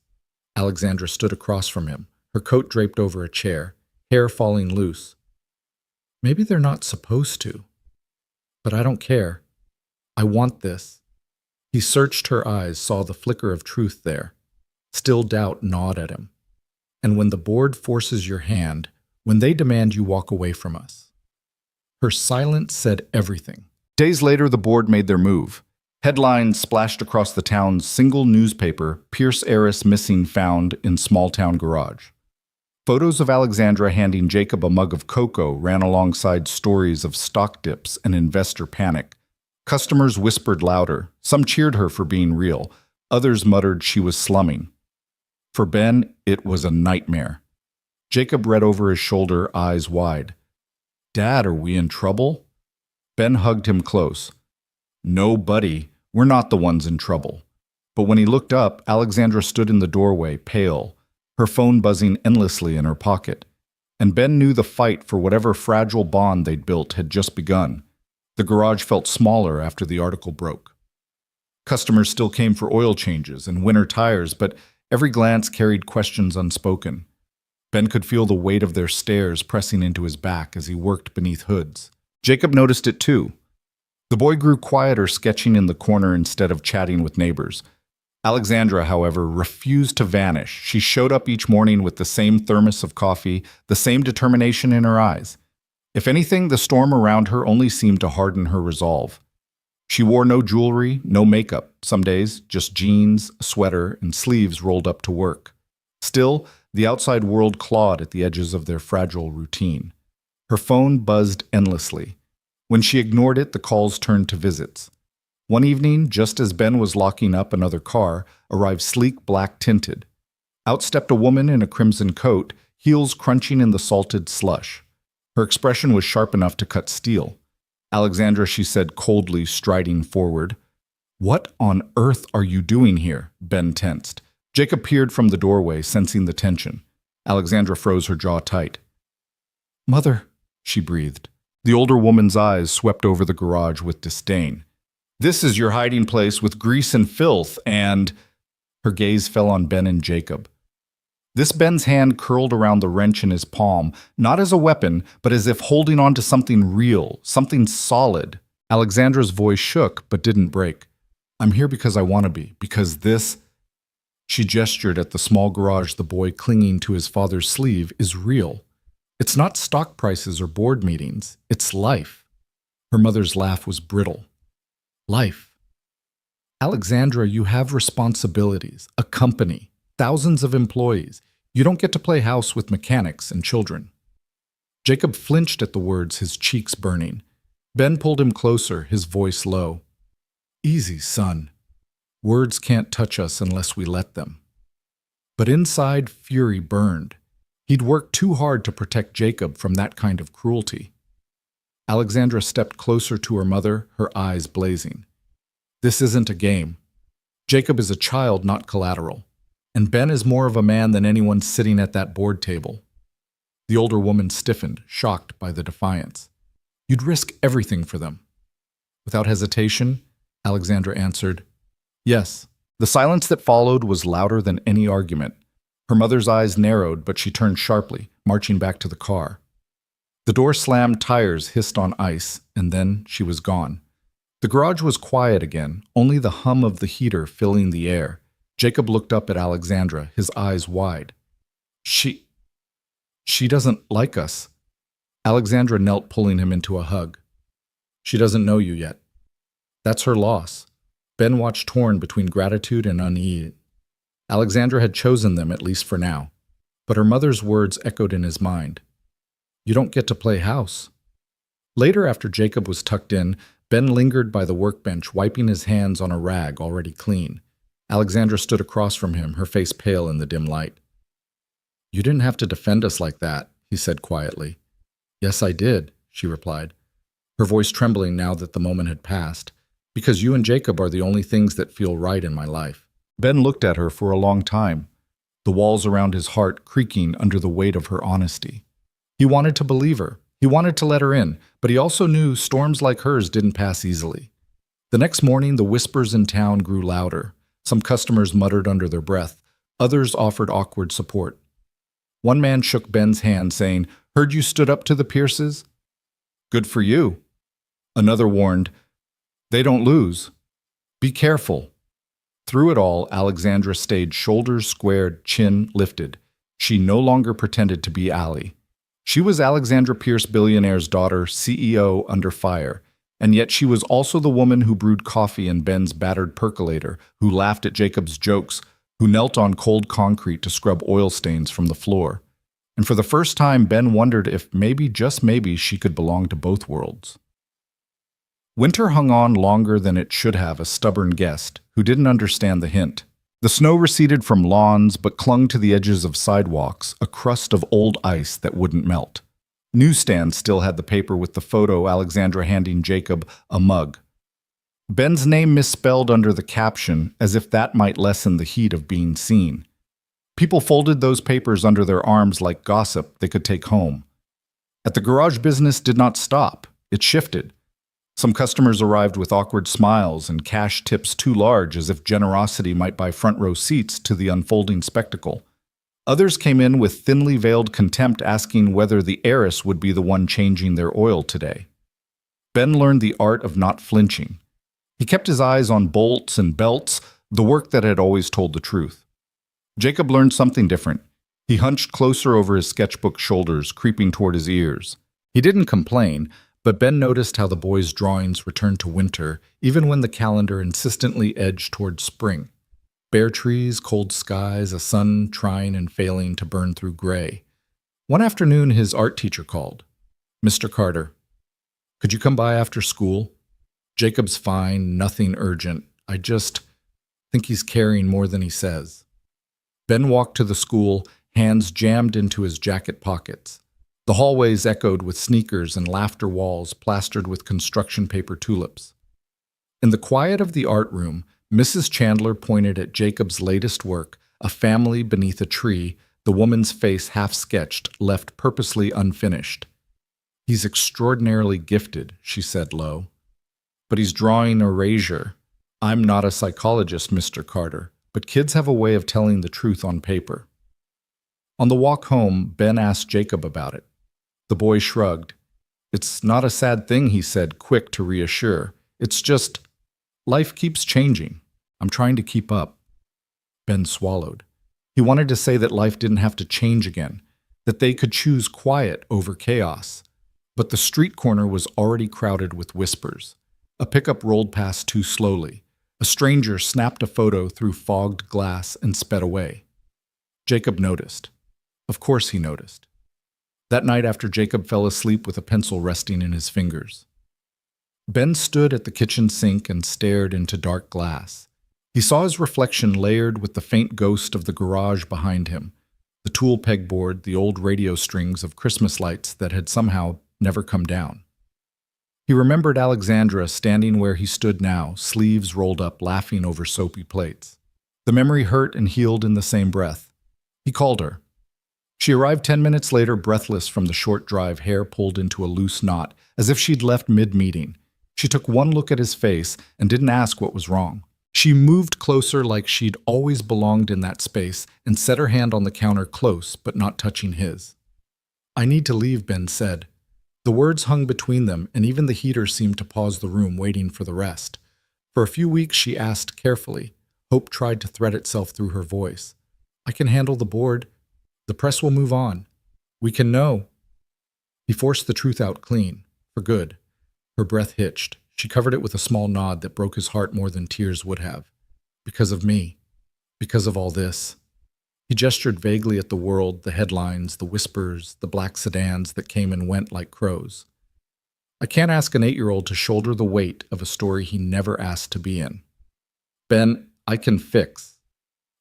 Alexandra stood across from him, her coat draped over a chair, hair falling loose. "Maybe they're not supposed to. But I don't care. I want this." He searched her eyes, saw the flicker of truth there. Still doubt gnawed at him. "And when the board forces your hand, when they demand you walk away from us." Her silence said everything. Days later, the board made their move. Headlines splashed across the town's single newspaper, "Pierce heiress missing found in small-town garage." Photos of Alexandra handing Jacob a mug of cocoa ran alongside stories of stock dips and investor panic. Customers whispered louder. Some cheered her for being real. Others muttered she was slumming. For Ben, it was a nightmare. Jacob read over his shoulder, eyes wide. "Dad, are we in trouble?" Ben hugged him close. "No, buddy, we're not the ones in trouble." But when he looked up, Alexandra stood in the doorway, pale, her phone buzzing endlessly in her pocket. And Ben knew the fight for whatever fragile bond they'd built had just begun. The garage felt smaller after the article broke. Customers still came for oil changes and winter tires, but every glance carried questions unspoken. Ben could feel the weight of their stares pressing into his back as he worked beneath hoods. Jacob noticed it too. The boy grew quieter, sketching in the corner instead of chatting with neighbors. Alexandra, however, refused to vanish. She showed up each morning with the same thermos of coffee, the same determination in her eyes. If anything, the storm around her only seemed to harden her resolve. She wore no jewelry, no makeup, some days just jeans, a sweater, and sleeves rolled up to work. Still, the outside world clawed at the edges of their fragile routine. Her phone buzzed endlessly. When she ignored it, the calls turned to visits. One evening, just as Ben was locking up another car, arrived sleek black tinted. Out stepped a woman in a crimson coat, heels crunching in the salted slush. Her expression was sharp enough to cut steel. "Alexandra," she said coldly, striding forward. What on earth are you doing here? Ben tensed. Jacob peered from the doorway, sensing the tension. Alexandra froze her jaw tight. Mother, she breathed. The older woman's eyes swept over the garage with disdain. This is your hiding place with grease and filth, and… Her gaze fell on Ben and Jacob. This Ben's hand curled around the wrench in his palm, not as a weapon, but as if holding on to something real, something solid. Alexandra's voice shook, but didn't break. I'm here because I want to be, because this… She gestured at the small garage the boy clinging to his father's sleeve is real. It's not stock prices or board meetings, it's life. Her mother's laugh was brittle. Life. Alexandra, you have responsibilities, a company, thousands of employees. You don't get to play house with mechanics and children. Jacob flinched at the words, his cheeks burning. Ben pulled him closer, his voice low. Easy, son. Words can't touch us unless we let them. But inside, fury burned. He'd worked too hard to protect Jacob from that kind of cruelty. Alexandra stepped closer to her mother, her eyes blazing. This isn't a game. Jacob is a child, not collateral. And Ben is more of a man than anyone sitting at that board table. The older woman stiffened, shocked by the defiance. You'd risk everything for them. Without hesitation, Alexandra answered, Yes. The silence that followed was louder than any argument. Her mother's eyes narrowed, but she turned sharply, marching back to the car. The door slammed, tires hissed on ice, and then she was gone. The garage was quiet again, only the hum of the heater filling the air. Jacob looked up at Alexandra, his eyes wide. She doesn't like us. Alexandra knelt, pulling him into a hug. She doesn't know you yet. That's her loss. Ben watched, torn between gratitude and unease. Alexandra had chosen them, at least for now. But her mother's words echoed in his mind. You don't get to play house. Later, after Jacob was tucked in, Ben lingered by the workbench, wiping his hands on a rag already clean. Alexandra stood across from him, her face pale in the dim light. You didn't have to defend us like that, he said quietly. Yes, I did, she replied, her voice trembling now that the moment had passed, because you and Jacob are the only things that feel right in my life. Ben looked at her for a long time, the walls around his heart creaking under the weight of her honesty. He wanted to believe her. He wanted to let her in, but he also knew storms like hers didn't pass easily. The next morning, the whispers in town grew louder. Some customers muttered under their breath. Others offered awkward support. One man shook Ben's hand, saying, Heard you stood up to the Pierces? Good for you. Another warned, They don't lose. Be careful. Through it all, Alexandra stayed shoulders squared, chin lifted. She no longer pretended to be Allie. She was Alexandra Pierce, Billionaire's daughter, CEO under fire, and yet she was also the woman who brewed coffee in Ben's battered percolator, who laughed at Jacob's jokes, who knelt on cold concrete to scrub oil stains from the floor. And for the first time, Ben wondered if maybe, just maybe, she could belong to both worlds. Winter hung on longer than it should have, a stubborn guest who didn't understand the hint. The snow receded from lawns but clung to the edges of sidewalks, a crust of old ice that wouldn't melt. Newsstands still had the paper with the photo, Alexandra handing Jacob a mug. Ben's name misspelled under the caption, as if that might lessen the heat of being seen. People folded those papers under their arms like gossip they could take home. At the garage, business did not stop. It shifted. Some customers arrived with awkward smiles and cash tips too large, as if generosity might buy front-row seats to the unfolding spectacle. Others came in with thinly veiled contempt, asking whether the heiress would be the one changing their oil today. Ben learned the art of not flinching. He kept his eyes on bolts and belts, the work that had always told the truth. Jacob learned something different. He hunched closer over his sketchbook shoulders, creeping toward his ears. He didn't complain, but Ben noticed how the boy's drawings returned to winter, even when the calendar insistently edged toward spring. Bare trees, cold skies, a sun trying and failing to burn through gray. One afternoon, his art teacher called. Mr. Carter, could you come by after school? Jacob's fine, nothing urgent. I just think he's carrying more than he says. Ben walked to the school, hands jammed into his jacket pockets. The hallways echoed with sneakers and laughter walls plastered with construction paper tulips. In the quiet of the art room, Mrs. Chandler pointed at Jacob's latest work, a family beneath a tree, the woman's face half sketched, left purposely unfinished. "He's extraordinarily gifted," she said low. "But he's drawing erasure. I'm not a psychologist, Mr. Carter, but kids have a way of telling the truth on paper." On the walk home, Ben asked Jacob about it. The boy shrugged. "It's not a sad thing," he said, quick to reassure. "It's just, life keeps changing. I'm trying to keep up." Ben swallowed. He wanted to say that life didn't have to change again, that they could choose quiet over chaos. But the street corner was already crowded with whispers. A pickup rolled past too slowly. A stranger snapped a photo through fogged glass and sped away. Jacob noticed. Of course he noticed. That night after Jacob fell asleep with a pencil resting in his fingers. Ben stood at the kitchen sink and stared into dark glass. He saw his reflection layered with the faint ghost of the garage behind him, the tool pegboard, the old radio strings of Christmas lights that had somehow never come down. He remembered Alexandra standing where he stood now, sleeves rolled up, laughing over soapy plates. The memory hurt and healed in the same breath. He called her. She arrived 10 minutes later, breathless from the short drive, hair pulled into a loose knot, as if she'd left mid-meeting. She took one look at his face and didn't ask what was wrong. She moved closer like she'd always belonged in that space and set her hand on the counter close, but not touching his. "I need to leave," Ben said. The words hung between them, and even the heater seemed to pause the room, waiting for the rest. For a few weeks she asked carefully. Hope tried to thread itself through her voice. "I can handle the board. The press will move on. We can know." He forced the truth out clean, for good. Her breath hitched. She covered it with a small nod that broke his heart more than tears would have. "Because of me. Because of all this." He gestured vaguely at the world, the headlines, the whispers, the black sedans that came and went like crows. "I can't ask an 8-year-old to shoulder the weight of a story he never asked to be in." "Ben, I can fix."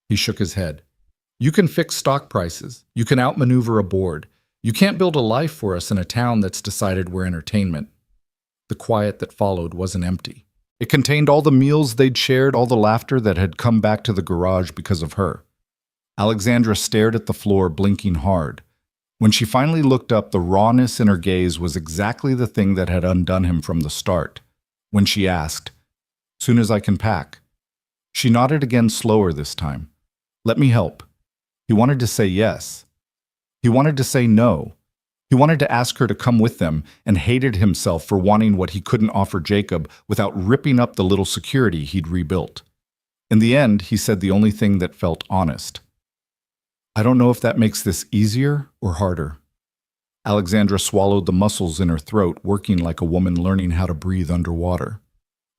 He shook his head. "You can fix stock prices. You can outmaneuver a board. You can't build a life for us in a town that's decided we're entertainment." The quiet that followed wasn't empty. It contained all the meals they'd shared, all the laughter that had come back to the garage because of her. Alexandra stared at the floor, blinking hard. When she finally looked up, the rawness in her gaze was exactly the thing that had undone him from the start. When she asked, "Soon as I can pack." She nodded again, slower this time. "Let me help." He wanted to say yes. He wanted to say no. He wanted to ask her to come with them, and hated himself for wanting what he couldn't offer Jacob without ripping up the little security he'd rebuilt. In the end, he said the only thing that felt honest. "I don't know if that makes this easier or harder." Alexandra swallowed, the muscles in her throat working like a woman learning how to breathe underwater.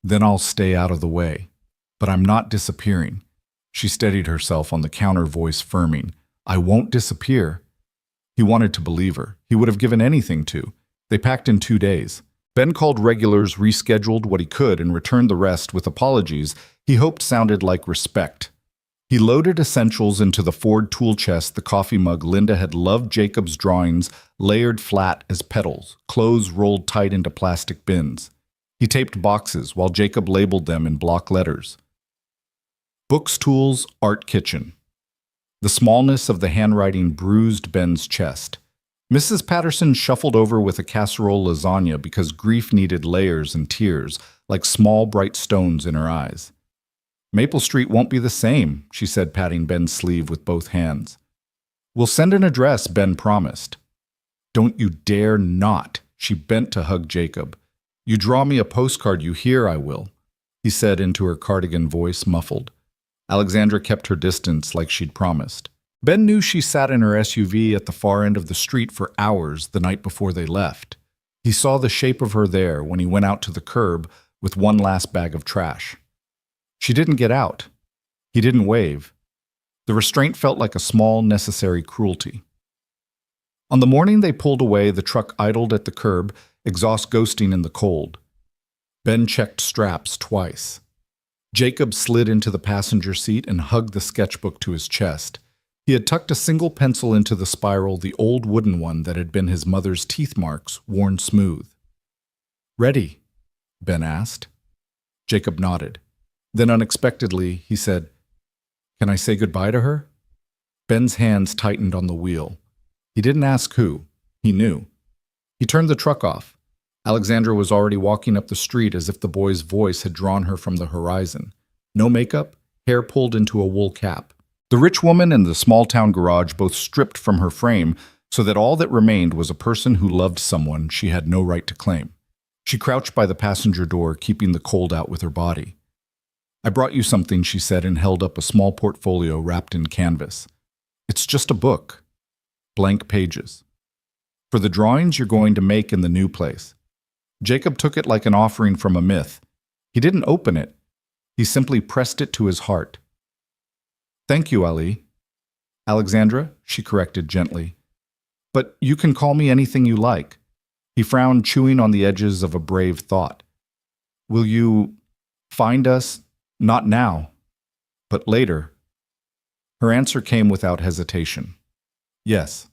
"Then I'll stay out of the way. But I'm not disappearing." She steadied herself on the counter, voice firming. "I won't disappear." He wanted to believe her. He would have given anything to. They packed in 2 days. Ben called regulars, rescheduled what he could, and returned the rest with apologies he hoped sounded like respect. He loaded essentials into the Ford tool chest, the coffee mug Linda had loved, Jacob's drawings layered flat as petals, clothes rolled tight into plastic bins. He taped boxes while Jacob labeled them in block letters. Books, tools, art kitchen. The smallness of the handwriting bruised Ben's chest. Mrs. Patterson shuffled over with a casserole lasagna because grief needed layers and tears, like small bright stones in her eyes. "Maple Street won't be the same," she said, patting Ben's sleeve with both hands. "We'll send an address," Ben promised. "Don't you dare not." She bent to hug Jacob. "You draw me a postcard, you hear, I will," he said into her cardigan voice, muffled. Alexandra kept her distance like she'd promised. Ben knew she sat in her SUV at the far end of the street for hours the night before they left. He saw the shape of her there when he went out to the curb with one last bag of trash. She didn't get out. He didn't wave. The restraint felt like a small, necessary cruelty. On the morning they pulled away, the truck idled at the curb, exhaust ghosting in the cold. Ben checked straps twice. Jacob slid into the passenger seat and hugged the sketchbook to his chest. He had tucked a single pencil into the spiral, the old wooden one that had been his mother's teeth marks, worn smooth. "Ready?" Ben asked. Jacob nodded. Then unexpectedly, he said, "Can I say goodbye to her?" Ben's hands tightened on the wheel. He didn't ask who. He knew. He turned the truck off. Alexandra was already walking up the street as if the boy's voice had drawn her from the horizon. No makeup, hair pulled into a wool cap. The rich woman and the small-town garage both stripped from her frame so that all that remained was a person who loved someone she had no right to claim. She crouched by the passenger door, keeping the cold out with her body. "I brought you something," she said, and held up a small portfolio wrapped in canvas. "It's just a book. Blank pages. For the drawings you're going to make in the new place." Jacob took it like an offering from a myth. He didn't open it. He simply pressed it to his heart. "Thank you, Ali." "Alexandra," she corrected gently. "But you can call me anything you like." He frowned, chewing on the edges of a brave thought. "Will you find us? Not now, but later?" Her answer came without hesitation. "Yes."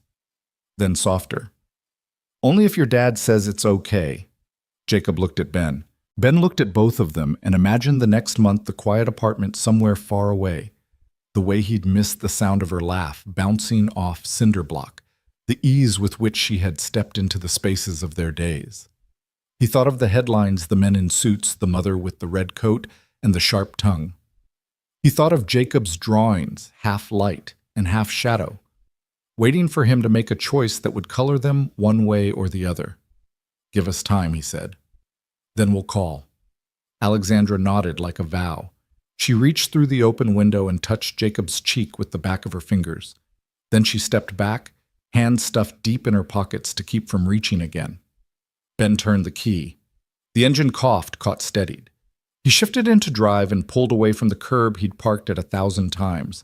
Then softer. "Only if your dad says it's okay." Jacob looked at Ben. Ben looked at both of them and imagined the next month the quiet apartment somewhere far away. The way he'd missed the sound of her laugh bouncing off cinder block, the ease with which she had stepped into the spaces of their days. He thought of the headlines, the men in suits, the mother with the red coat and the sharp tongue. He thought of Jacob's drawings, half light and half shadow, waiting for him to make a choice that would color them one way or the other. "Give us time," he said. "Then we'll call." Alexandra nodded like a vow. She reached through the open window and touched Jacob's cheek with the back of her fingers. Then she stepped back, hands stuffed deep in her pockets to keep from reaching again. Ben turned the key. The engine coughed, caught steadied. He shifted into drive and pulled away from the curb he'd parked at 1,000 times.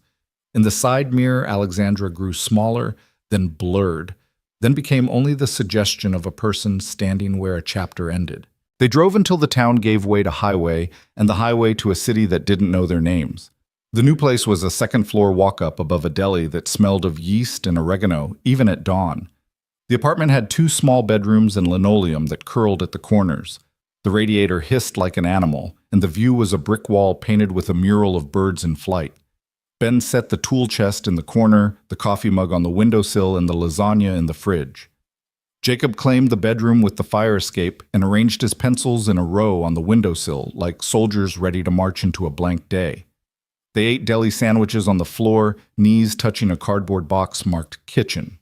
In the side mirror, Alexandra grew smaller, then blurred, then became only the suggestion of a person standing where a chapter ended. They drove until the town gave way to highway, and the highway to a city that didn't know their names. The new place was a second-floor walk-up above a deli that smelled of yeast and oregano, even at dawn. The apartment had 2 small bedrooms and linoleum that curled at the corners. The radiator hissed like an animal, and the view was a brick wall painted with a mural of birds in flight. Ben set the tool chest in the corner, the coffee mug on the windowsill, and the lasagna in the fridge. Jacob claimed the bedroom with the fire escape and arranged his pencils in a row on the windowsill, like soldiers ready to march into a blank day. They ate deli sandwiches on the floor, knees touching a cardboard box marked kitchen.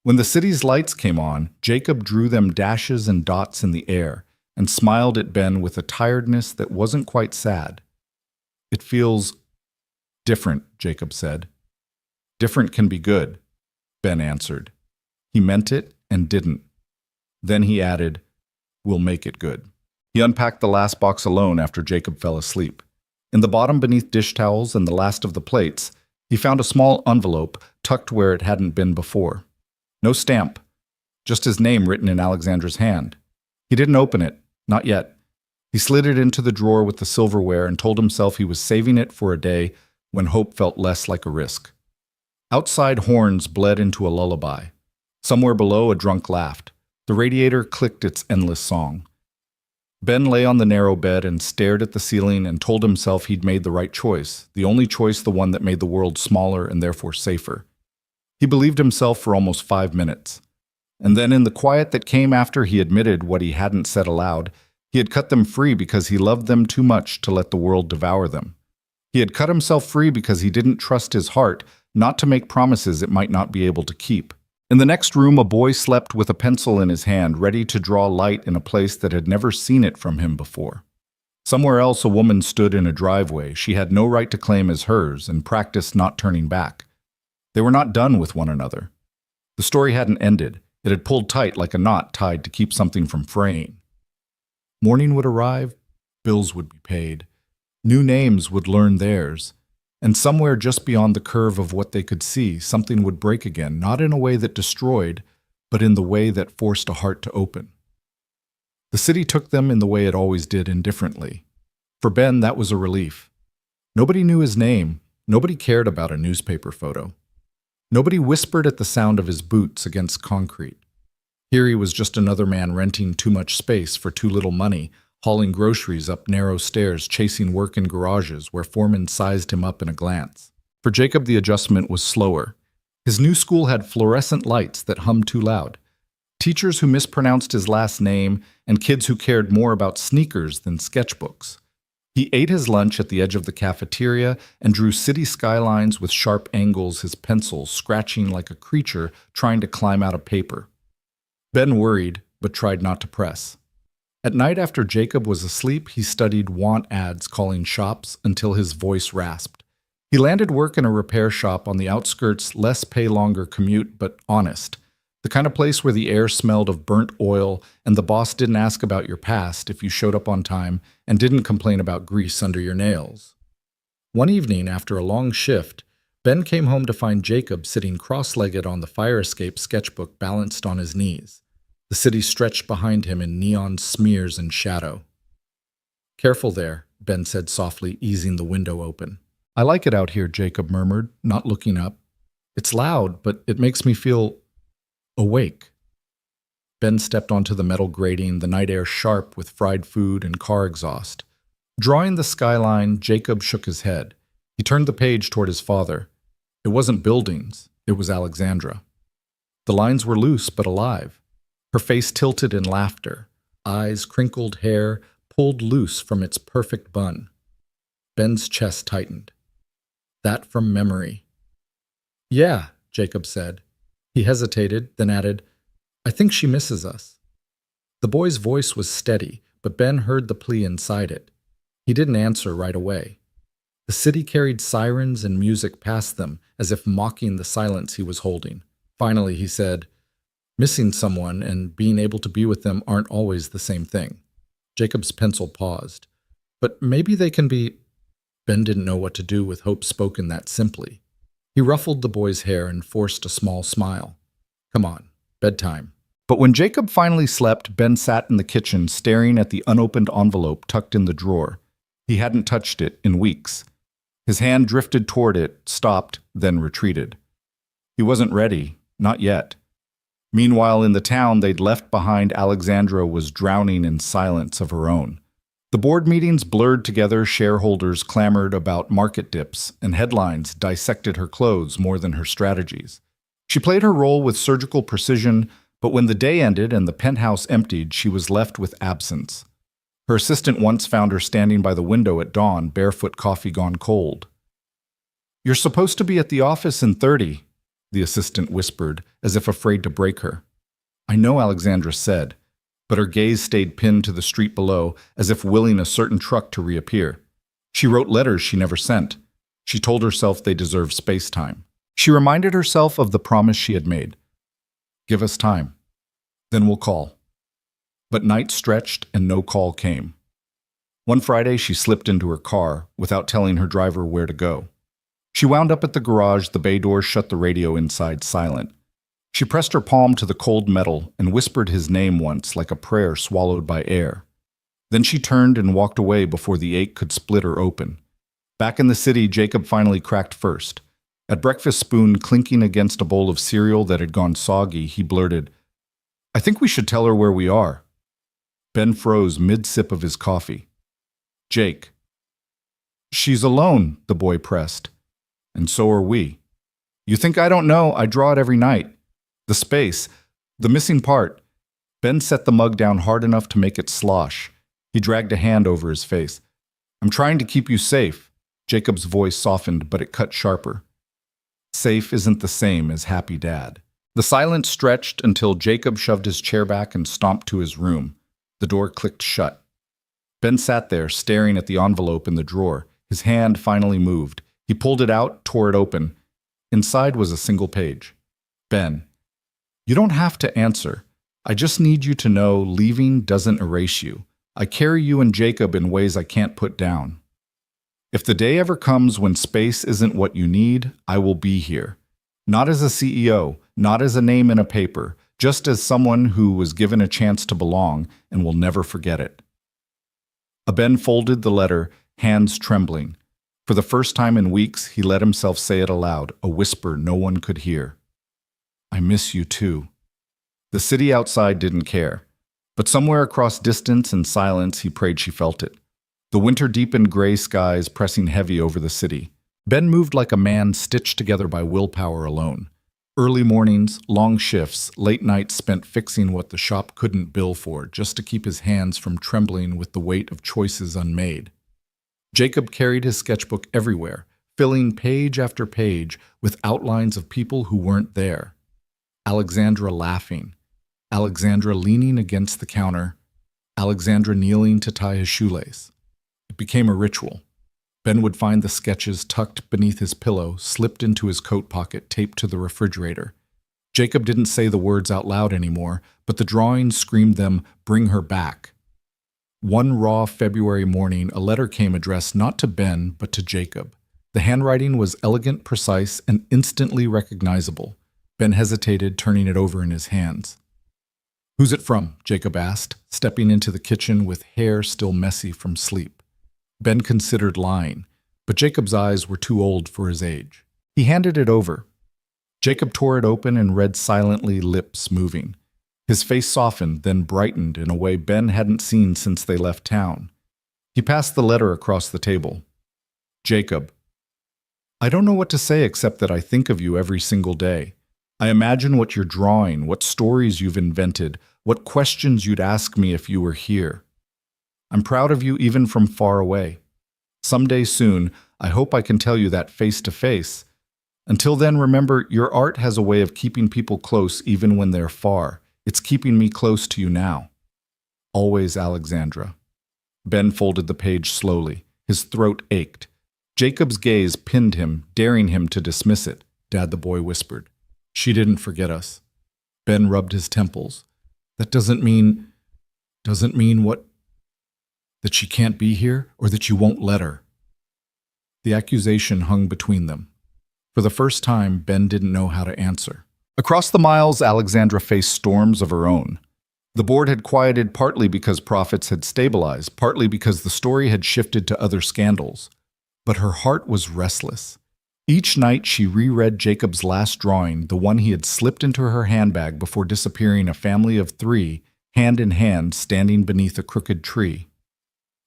When the city's lights came on, Jacob drew them dashes and dots in the air and smiled at Ben with a tiredness that wasn't quite sad. "It feels different," Jacob said. "Different can be good," Ben answered. He meant it and didn't. Then he added, "We'll make it good." He unpacked the last box alone after Jacob fell asleep. In the bottom beneath dish towels and the last of the plates, he found a small envelope tucked where it hadn't been before. No stamp, just his name written in Alexandra's hand. He didn't open it, not yet. He slid it into the drawer with the silverware and told himself he was saving it for a day when hope felt less like a risk. Outside horns bled into a lullaby. Somewhere below, a drunk laughed. The radiator clicked its endless song. Ben lay on the narrow bed and stared at the ceiling and told himself he'd made the right choice, the only choice, the one that made the world smaller and therefore safer. He believed himself for almost 5 minutes. And then in the quiet that came after he admitted what he hadn't said aloud, he had cut them free because he loved them too much to let the world devour them. He had cut himself free because he didn't trust his heart not to make promises it might not be able to keep. In the next room, a boy slept with a pencil in his hand, ready to draw light in a place that had never seen it from him before. Somewhere else, a woman stood in a driveway she had no right to claim as hers and practiced not turning back. They were not done with one another. The story hadn't ended. It had pulled tight like a knot tied to keep something from fraying. Morning would arrive, bills would be paid, new names would learn theirs, and somewhere just beyond the curve of what they could see, something would break again, not in a way that destroyed, but in the way that forced a heart to open. The city took them in the way it always did, indifferently. For Ben, that was a relief. Nobody knew his name. Nobody cared about a newspaper photo. Nobody whispered at the sound of his boots against concrete. Here he was just another man renting too much space for too little money, hauling groceries up narrow stairs, chasing work in garages where foremen sized him up in a glance. For Jacob, the adjustment was slower. His new school had fluorescent lights that hummed too loud, teachers who mispronounced his last name, and kids who cared more about sneakers than sketchbooks. He ate his lunch at the edge of the cafeteria and drew city skylines with sharp angles, his pencil scratching like a creature trying to climb out of paper. Ben worried, but tried not to press. At night after Jacob was asleep, he studied want ads calling shops until his voice rasped. He landed work in a repair shop on the outskirts, less pay longer commute, but honest. The kind of place where the air smelled of burnt oil and the boss didn't ask about your past if you showed up on time and didn't complain about grease under your nails. One evening, after a long shift, Ben came home to find Jacob sitting cross-legged on the fire escape sketchbook balanced on his knees. The city stretched behind him in neon smears and shadow. "Careful there," Ben said softly, easing the window open. "I like it out here," Jacob murmured, not looking up. "It's loud, but it makes me feel awake." Ben stepped onto the metal grating, the night air sharp with fried food and car exhaust. Drawing the skyline, Jacob shook his head. He turned the page toward his father. It wasn't buildings, it was Alexandra. The lines were loose but alive. Her face tilted in laughter, eyes, crinkled hair, pulled loose from its perfect bun. Ben's chest tightened. That from memory. "Yeah," Jacob said. He hesitated, then added, "I think she misses us." The boy's voice was steady, but Ben heard the plea inside it. He didn't answer right away. The city carried sirens and music past them, as if mocking the silence he was holding. Finally, he said, "Missing someone and being able to be with them aren't always the same thing." Jacob's pencil paused. "But maybe they can be—" Ben didn't know what to do with hope spoken that simply. He ruffled the boy's hair and forced a small smile. "Come on, bedtime." But when Jacob finally slept, Ben sat in the kitchen staring at the unopened envelope tucked in the drawer. He hadn't touched it in weeks. His hand drifted toward it, stopped, then retreated. He wasn't ready, not yet. Meanwhile, in the town they'd left behind, Alexandra was drowning in silence of her own. The board meetings blurred together, shareholders clamored about market dips, and headlines dissected her clothes more than her strategies. She played her role with surgical precision, but when the day ended and the penthouse emptied, she was left with absence. Her assistant once found her standing by the window at dawn, barefoot, coffee gone cold. "You're supposed to be at the office in 30, the assistant whispered, as if afraid to break her. "I know," Alexandra said, but her gaze stayed pinned to the street below, as if willing a certain truck to reappear. She wrote letters she never sent. She told herself they deserved space-time. She reminded herself of the promise she had made. "Give us time. Then we'll call." But night stretched and no call came. One Friday, she slipped into her car without telling her driver where to go. She wound up at the garage, the bay door shut, the radio inside silent. She pressed her palm to the cold metal and whispered his name once, like a prayer swallowed by air. Then she turned and walked away before the ache could split her open. Back in the city, Jacob finally cracked first. At breakfast, spoon clinking against a bowl of cereal that had gone soggy, he blurted, "I think we should tell her where we are." Ben froze mid-sip of his coffee. "Jake." "She's alone," the boy pressed. "And so are we. You think I don't know? I draw it every night. The space, the missing part." Ben set the mug down hard enough to make it slosh. He dragged a hand over his face. "I'm trying to keep you safe." Jacob's voice softened, but it cut sharper. Safe isn't the same as happy, Dad. The silence stretched until Jacob shoved his chair back and stomped to his room. The door clicked shut. Ben sat there, staring at the envelope in the drawer. His hand finally moved. He pulled it out, tore it open. Inside was a single page. "Ben, you don't have to answer. I just need you to know leaving doesn't erase you. I carry you and Jacob in ways I can't put down. If the day ever comes when space isn't what you need, I will be here. Not as a CEO, not as a name in a paper, just as someone who was given a chance to belong and will never forget it." Ben folded the letter, hands trembling. For the first time in weeks, he let himself say it aloud, a whisper no one could hear. "I miss you too." The city outside didn't care. But somewhere across distance and silence, he prayed she felt it. The winter-deepened gray skies pressing heavy over the city. Ben moved like a man stitched together by willpower alone. Early mornings, long shifts, late nights spent fixing what the shop couldn't bill for, just to keep his hands from trembling with the weight of choices unmade. Jacob carried his sketchbook everywhere, filling page after page with outlines of people who weren't there. Alexandra laughing, Alexandra leaning against the counter, Alexandra kneeling to tie his shoelace. It became a ritual. Ben would find the sketches tucked beneath his pillow, slipped into his coat pocket, taped to the refrigerator. Jacob didn't say the words out loud anymore, but the drawings screamed them, "Bring her back." One raw February morning, a letter came addressed not to Ben, but to Jacob. The handwriting was elegant, precise, and instantly recognizable. Ben hesitated, turning it over in his hands. "Who's it from?" Jacob asked, stepping into the kitchen with hair still messy from sleep. Ben considered lying, but Jacob's eyes were too old for his age. He handed it over. Jacob tore it open and read silently, lips moving. His face softened, then brightened in a way Ben hadn't seen since they left town. He passed the letter across the table. "Jacob, I don't know what to say except that I think of you every single day. I imagine what you're drawing, what stories you've invented, what questions you'd ask me if you were here. I'm proud of you even from far away. Someday soon, I hope I can tell you that face to face. Until then, remember, your art has a way of keeping people close even when they're far. It's keeping me close to you now. Always, Alexandra." Ben folded the page slowly. His throat ached. Jacob's gaze pinned him, daring him to dismiss it. "Dad," the boy whispered. "She didn't forget us." Ben rubbed his temples. "That doesn't mean what? That she can't be here, or that you won't let her?" The accusation hung between them. For the first time, Ben didn't know how to answer. Across the miles, Alexandra faced storms of her own. The board had quieted partly because profits had stabilized, partly because the story had shifted to other scandals. But her heart was restless. Each night she reread Jacob's last drawing, the one he had slipped into her handbag before disappearing, a family of 3, hand in hand, standing beneath a crooked tree.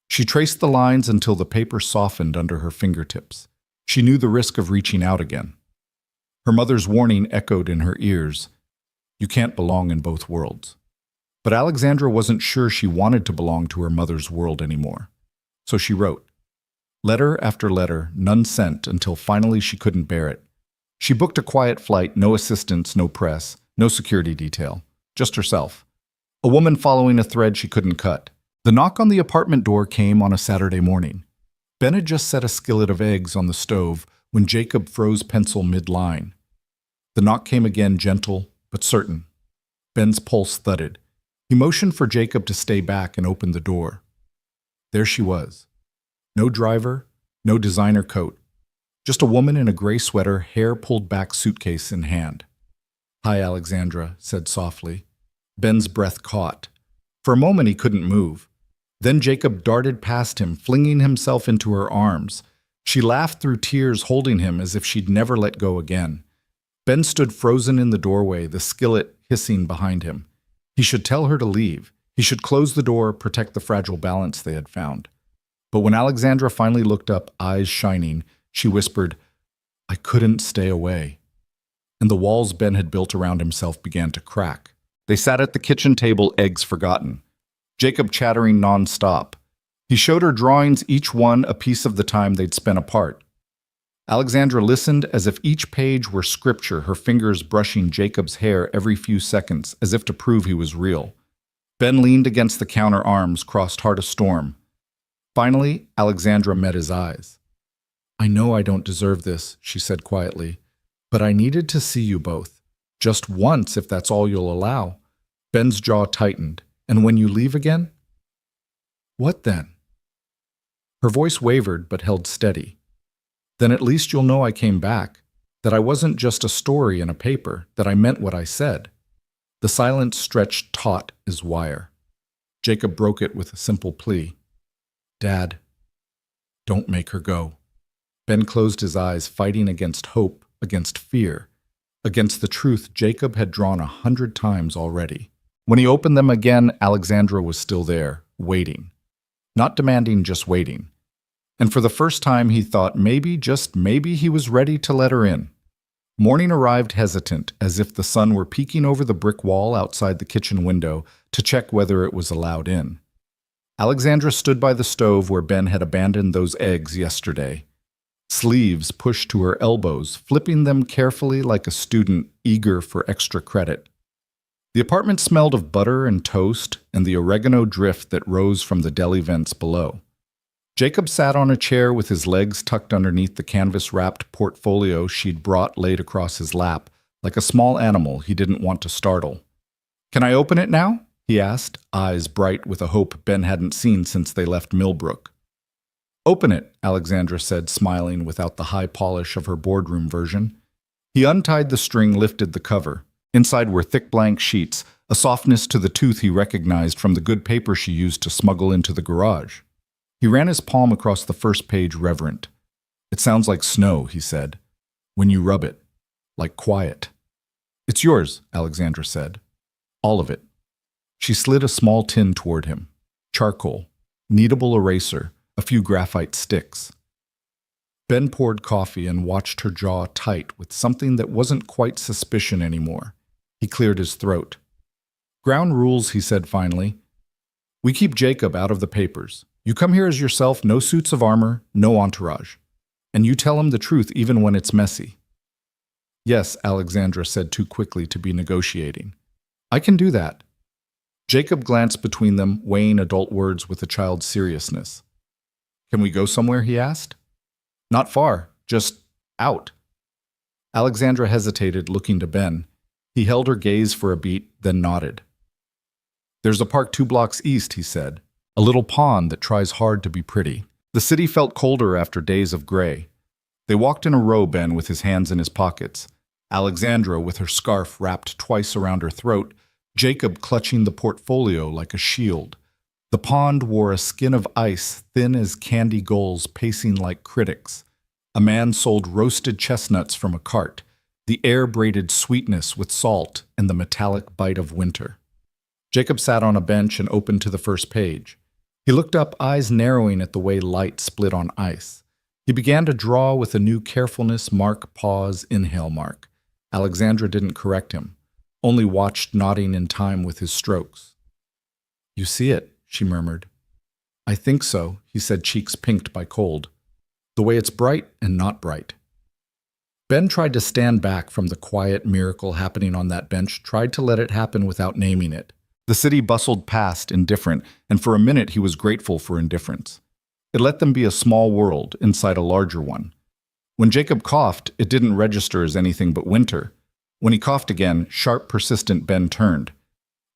She traced the lines until the paper softened under her fingertips. She knew the risk of reaching out again. Her mother's warning echoed in her ears. You can't belong in both worlds. But Alexandra wasn't sure she wanted to belong to her mother's world anymore. So she wrote. Letter after letter, none sent until finally she couldn't bear it. She booked a quiet flight, no assistance, no press, no security detail, just herself. A woman following a thread she couldn't cut. The knock on the apartment door came on a Saturday morning. Ben had just set a skillet of eggs on the stove when Jacob froze pencil mid-line. The knock came again, gentle but certain. Ben's pulse thudded. He motioned for Jacob to stay back and opened the door. There she was. No driver, no designer coat. Just a woman in a gray sweater, hair pulled back, suitcase in hand. Hi, Alexandra, said softly. Ben's breath caught. For a moment he couldn't move. Then Jacob darted past him, flinging himself into her arms. She laughed through tears, holding him as if she'd never let go again. Ben stood frozen in the doorway, the skillet hissing behind him. He should tell her to leave. He should close the door, protect the fragile balance they had found. But when Alexandra finally looked up, eyes shining, she whispered, I couldn't stay away. And the walls Ben had built around himself began to crack. They sat at the kitchen table, eggs forgotten. Jacob chattering non-stop. He showed her drawings, each one a piece of the time they'd spent apart. Alexandra listened as if each page were scripture, her fingers brushing Jacob's hair every few seconds, as if to prove he was real. Ben leaned against the counter, arms crossed, heart a storm. Finally, Alexandra met his eyes. I know I don't deserve this, she said quietly, but I needed to see you both. Just once, if that's all you'll allow. Ben's jaw tightened. And when you leave again? What then? Her voice wavered but held steady. Then at least you'll know I came back, that I wasn't just a story in a paper, that I meant what I said. The silence stretched taut as wire. Jacob broke it with a simple plea. Dad, don't make her go. Ben closed his eyes, fighting against hope, against fear, against the truth Jacob had drawn 100 times already. When he opened them again, Alexandra was still there, waiting. Not demanding, just waiting. And for the first time, he thought maybe, just maybe, he was ready to let her in. Morning arrived hesitant, as if the sun were peeking over the brick wall outside the kitchen window to check whether it was allowed in. Alexandra stood by the stove where Ben had abandoned those eggs yesterday. Sleeves pushed to her elbows, flipping them carefully like a student eager for extra credit. The apartment smelled of butter and toast and the oregano drift that rose from the deli vents below. Jacob sat on a chair with his legs tucked underneath the canvas-wrapped portfolio she'd brought laid across his lap, like a small animal he didn't want to startle. "Can I open it now?" he asked, eyes bright with a hope Ben hadn't seen since they left Millbrook. "Open it," Alexandra said, smiling without the high polish of her boardroom version. He untied the string, lifted the cover. Inside were thick blank sheets, a softness to the tooth he recognized from the good paper she used to smuggle into the garage. He ran his palm across the first page, reverent. "It sounds like snow," he said. "When you rub it. Like quiet." "It's yours," Alexandra said. "All of it." She slid a small tin toward him. Charcoal, kneadable eraser, a few graphite sticks. Ben poured coffee and watched her jaw tight with something that wasn't quite suspicion anymore. He cleared his throat. "Ground rules," he said finally. "We keep Jacob out of the papers. You come here as yourself, no suits of armor, no entourage. And you tell him the truth even when it's messy." "Yes," Alexandra said too quickly to be negotiating. "I can do that." Jacob glanced between them, weighing adult words with a child's seriousness. "Can we go somewhere?" he asked. "Not far, just out." Alexandra hesitated, looking to Ben. He held her gaze for a beat, then nodded. "There's a park 2 blocks east," he said. "A little pond that tries hard to be pretty." The city felt colder after days of gray. They walked in a row, Ben with his hands in his pockets, Alexandra with her scarf wrapped twice around her throat, Jacob clutching the portfolio like a shield. The pond wore a skin of ice thin as candy gulls pacing like critics. A man sold roasted chestnuts from a cart, the air-braided sweetness with salt and the metallic bite of winter. Jacob sat on a bench and opened to the first page. He looked up, eyes narrowing at the way light split on ice. He began to draw with a new carefulness, mark, pause, inhale mark. Alexandra didn't correct him, only watched, nodding in time with his strokes. "You see it," she murmured. "I think so," he said, cheeks pinked by cold. "The way it's bright and not bright." Ben tried to stand back from the quiet miracle happening on that bench, tried to let it happen without naming it. The city bustled past, indifferent, and for a minute he was grateful for indifference. It let them be a small world inside a larger one. When Jacob coughed, it didn't register as anything but winter. When he coughed again, sharp, persistent, Ben turned.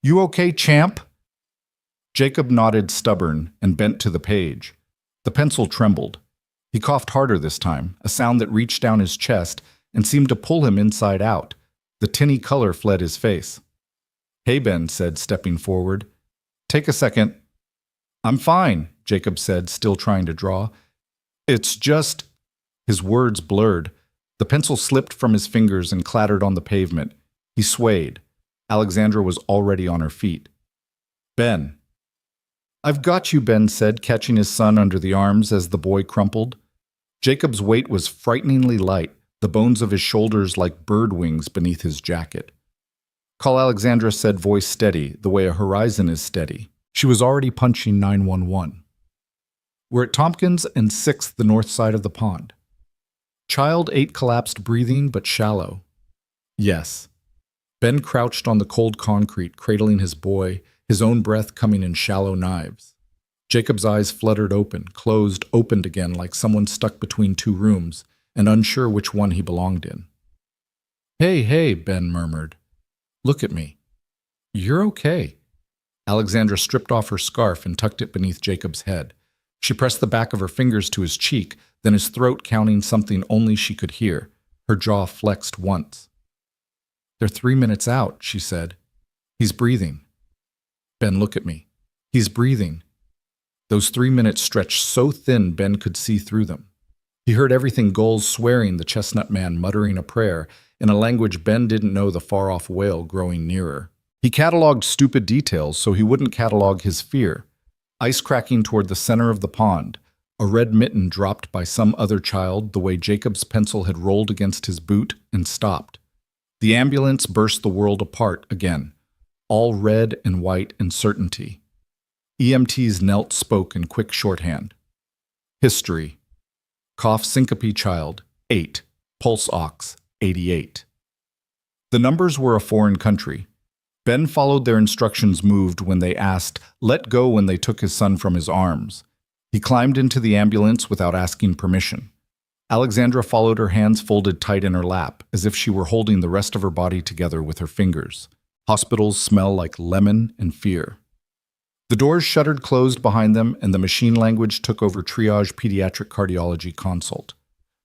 "You okay, champ?" Jacob nodded, stubborn, and bent to the page. The pencil trembled. He coughed harder this time, a sound that reached down his chest and seemed to pull him inside out. The tinny color fled his face. "Hey, Ben," said, stepping forward. "Take a second." "I'm fine," Jacob said, still trying to draw. "It's just—" His words blurred. The pencil slipped from his fingers and clattered on the pavement. He swayed. Alexandra was already on her feet. "Ben." "I've got you," Ben said, catching his son under the arms as the boy crumpled. Jacob's weight was frighteningly light, the bones of his shoulders like bird wings beneath his jacket. "Call Alexandra," said, voice steady, the way a horizon is steady. She was already punching 911. "We're at Tompkins and 6th, the north side of the pond." Child 8 collapsed, breathing but shallow. "Yes." Ben crouched on the cold concrete, cradling his boy, his own breath coming in shallow knives. Jacob's eyes fluttered open, closed, opened again like someone stuck between 2 rooms and unsure which one he belonged in. Hey, Ben murmured. "Look at me." "You're okay." Alexandra stripped off her scarf and tucked it beneath Jacob's head. She pressed the back of her fingers to his cheek, then his throat, counting something only she could hear. Her jaw flexed once. "They're 3 minutes out," she said. "He's breathing." "Ben, look at me." "He's breathing." Those 3 minutes stretched so thin Ben could see through them. He heard everything: gulls swearing, the chestnut man muttering a prayer, in a language Ben didn't know, the far-off wail growing nearer. He cataloged stupid details so he wouldn't catalog his fear. Ice cracking toward the center of the pond, a red mitten dropped by some other child the way Jacob's pencil had rolled against his boot and stopped. The ambulance burst the world apart again, all red and white and certainty. EMTs knelt, spoke in quick shorthand. History. Cough syncope child, 8. Pulse ox, 88. The numbers were a foreign country. Ben followed their instructions, moved when they asked, let go when they took his son from his arms. He climbed into the ambulance without asking permission. Alexandra followed, her hands folded tight in her lap, as if she were holding the rest of her body together with her fingers. Hospitals smell like lemon and fear. The doors shuttered closed behind them, and the machine language took over triage pediatric cardiology consult.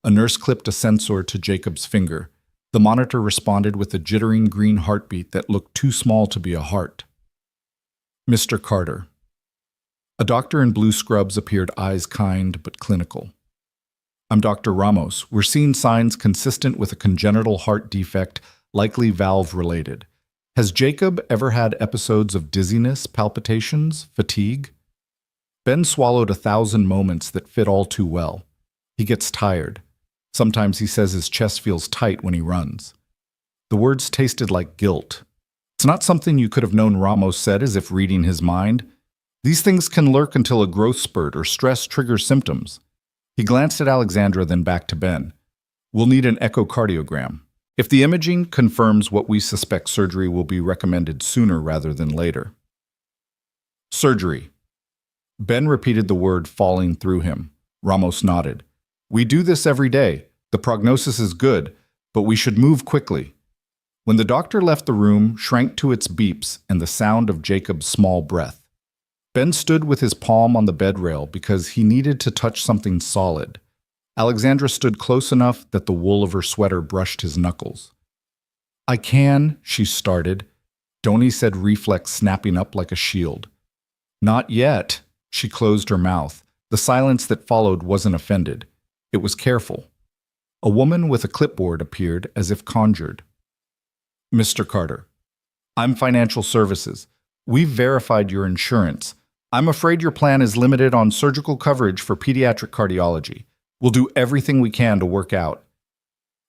A nurse clipped a sensor to Jacob's finger. The monitor responded with a jittering green heartbeat that looked too small to be a heart. Mr. Carter. A doctor in blue scrubs appeared, eyes kind but clinical. I'm Dr. Ramos. We're seeing signs consistent with a congenital heart defect, likely valve-related. Has Jacob ever had episodes of dizziness, palpitations, fatigue? Ben swallowed 1,000 moments that fit all too well. He gets tired. Sometimes he says his chest feels tight when he runs. The words tasted like guilt. It's not something you could have known, Ramos said, as if reading his mind. These things can lurk until a growth spurt or stress triggers symptoms. He glanced at Alexandra, then back to Ben. We'll need an echocardiogram. If the imaging confirms what we suspect, surgery will be recommended sooner rather than later. Surgery. Ben repeated the word, falling through him. Ramos nodded. We do this every day. The prognosis is good, but we should move quickly. When the doctor left, the room shrank to its beeps and the sound of Jacob's small breath. Ben stood with his palm on the bed rail because he needed to touch something solid. Alexandra stood close enough that the wool of her sweater brushed his knuckles. I can, she started. Donnie said, reflex snapping up like a shield. Not yet, she closed her mouth. The silence that followed wasn't offended. It was careful. A woman with a clipboard appeared, as if conjured. Mr. Carter, I'm Financial Services. We've verified your insurance. I'm afraid your plan is limited on surgical coverage for pediatric cardiology. We'll do everything we can to work out.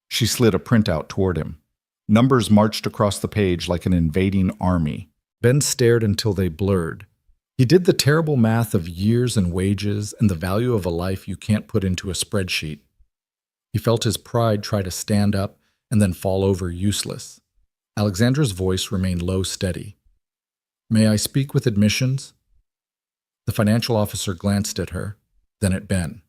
She slid a printout toward him. Numbers marched across the page like an invading army. Ben stared until they blurred. He did the terrible math of years and wages and the value of a life you can't put into a spreadsheet. He felt his pride try to stand up and then fall over, useless. Alexandra's voice remained low, steady. May I speak with admissions? The financial officer glanced at her, then at Ben.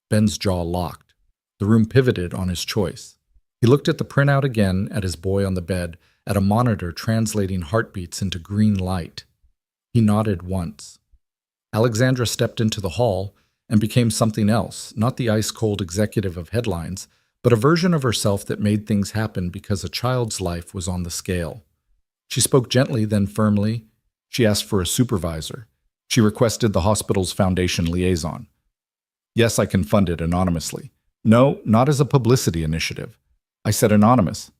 Ben's jaw locked. The room pivoted on his choice. He looked at the printout again, at his boy on the bed, at a monitor translating heartbeats into green light. He nodded once. Alexandra stepped into the hall and became something else, not the ice-cold executive of headlines, but a version of herself that made things happen because a child's life was on the scale. She spoke gently, then firmly. She asked for a supervisor. She requested the hospital's foundation liaison. Yes, I can fund it anonymously. No, not as a publicity initiative. I said anonymous.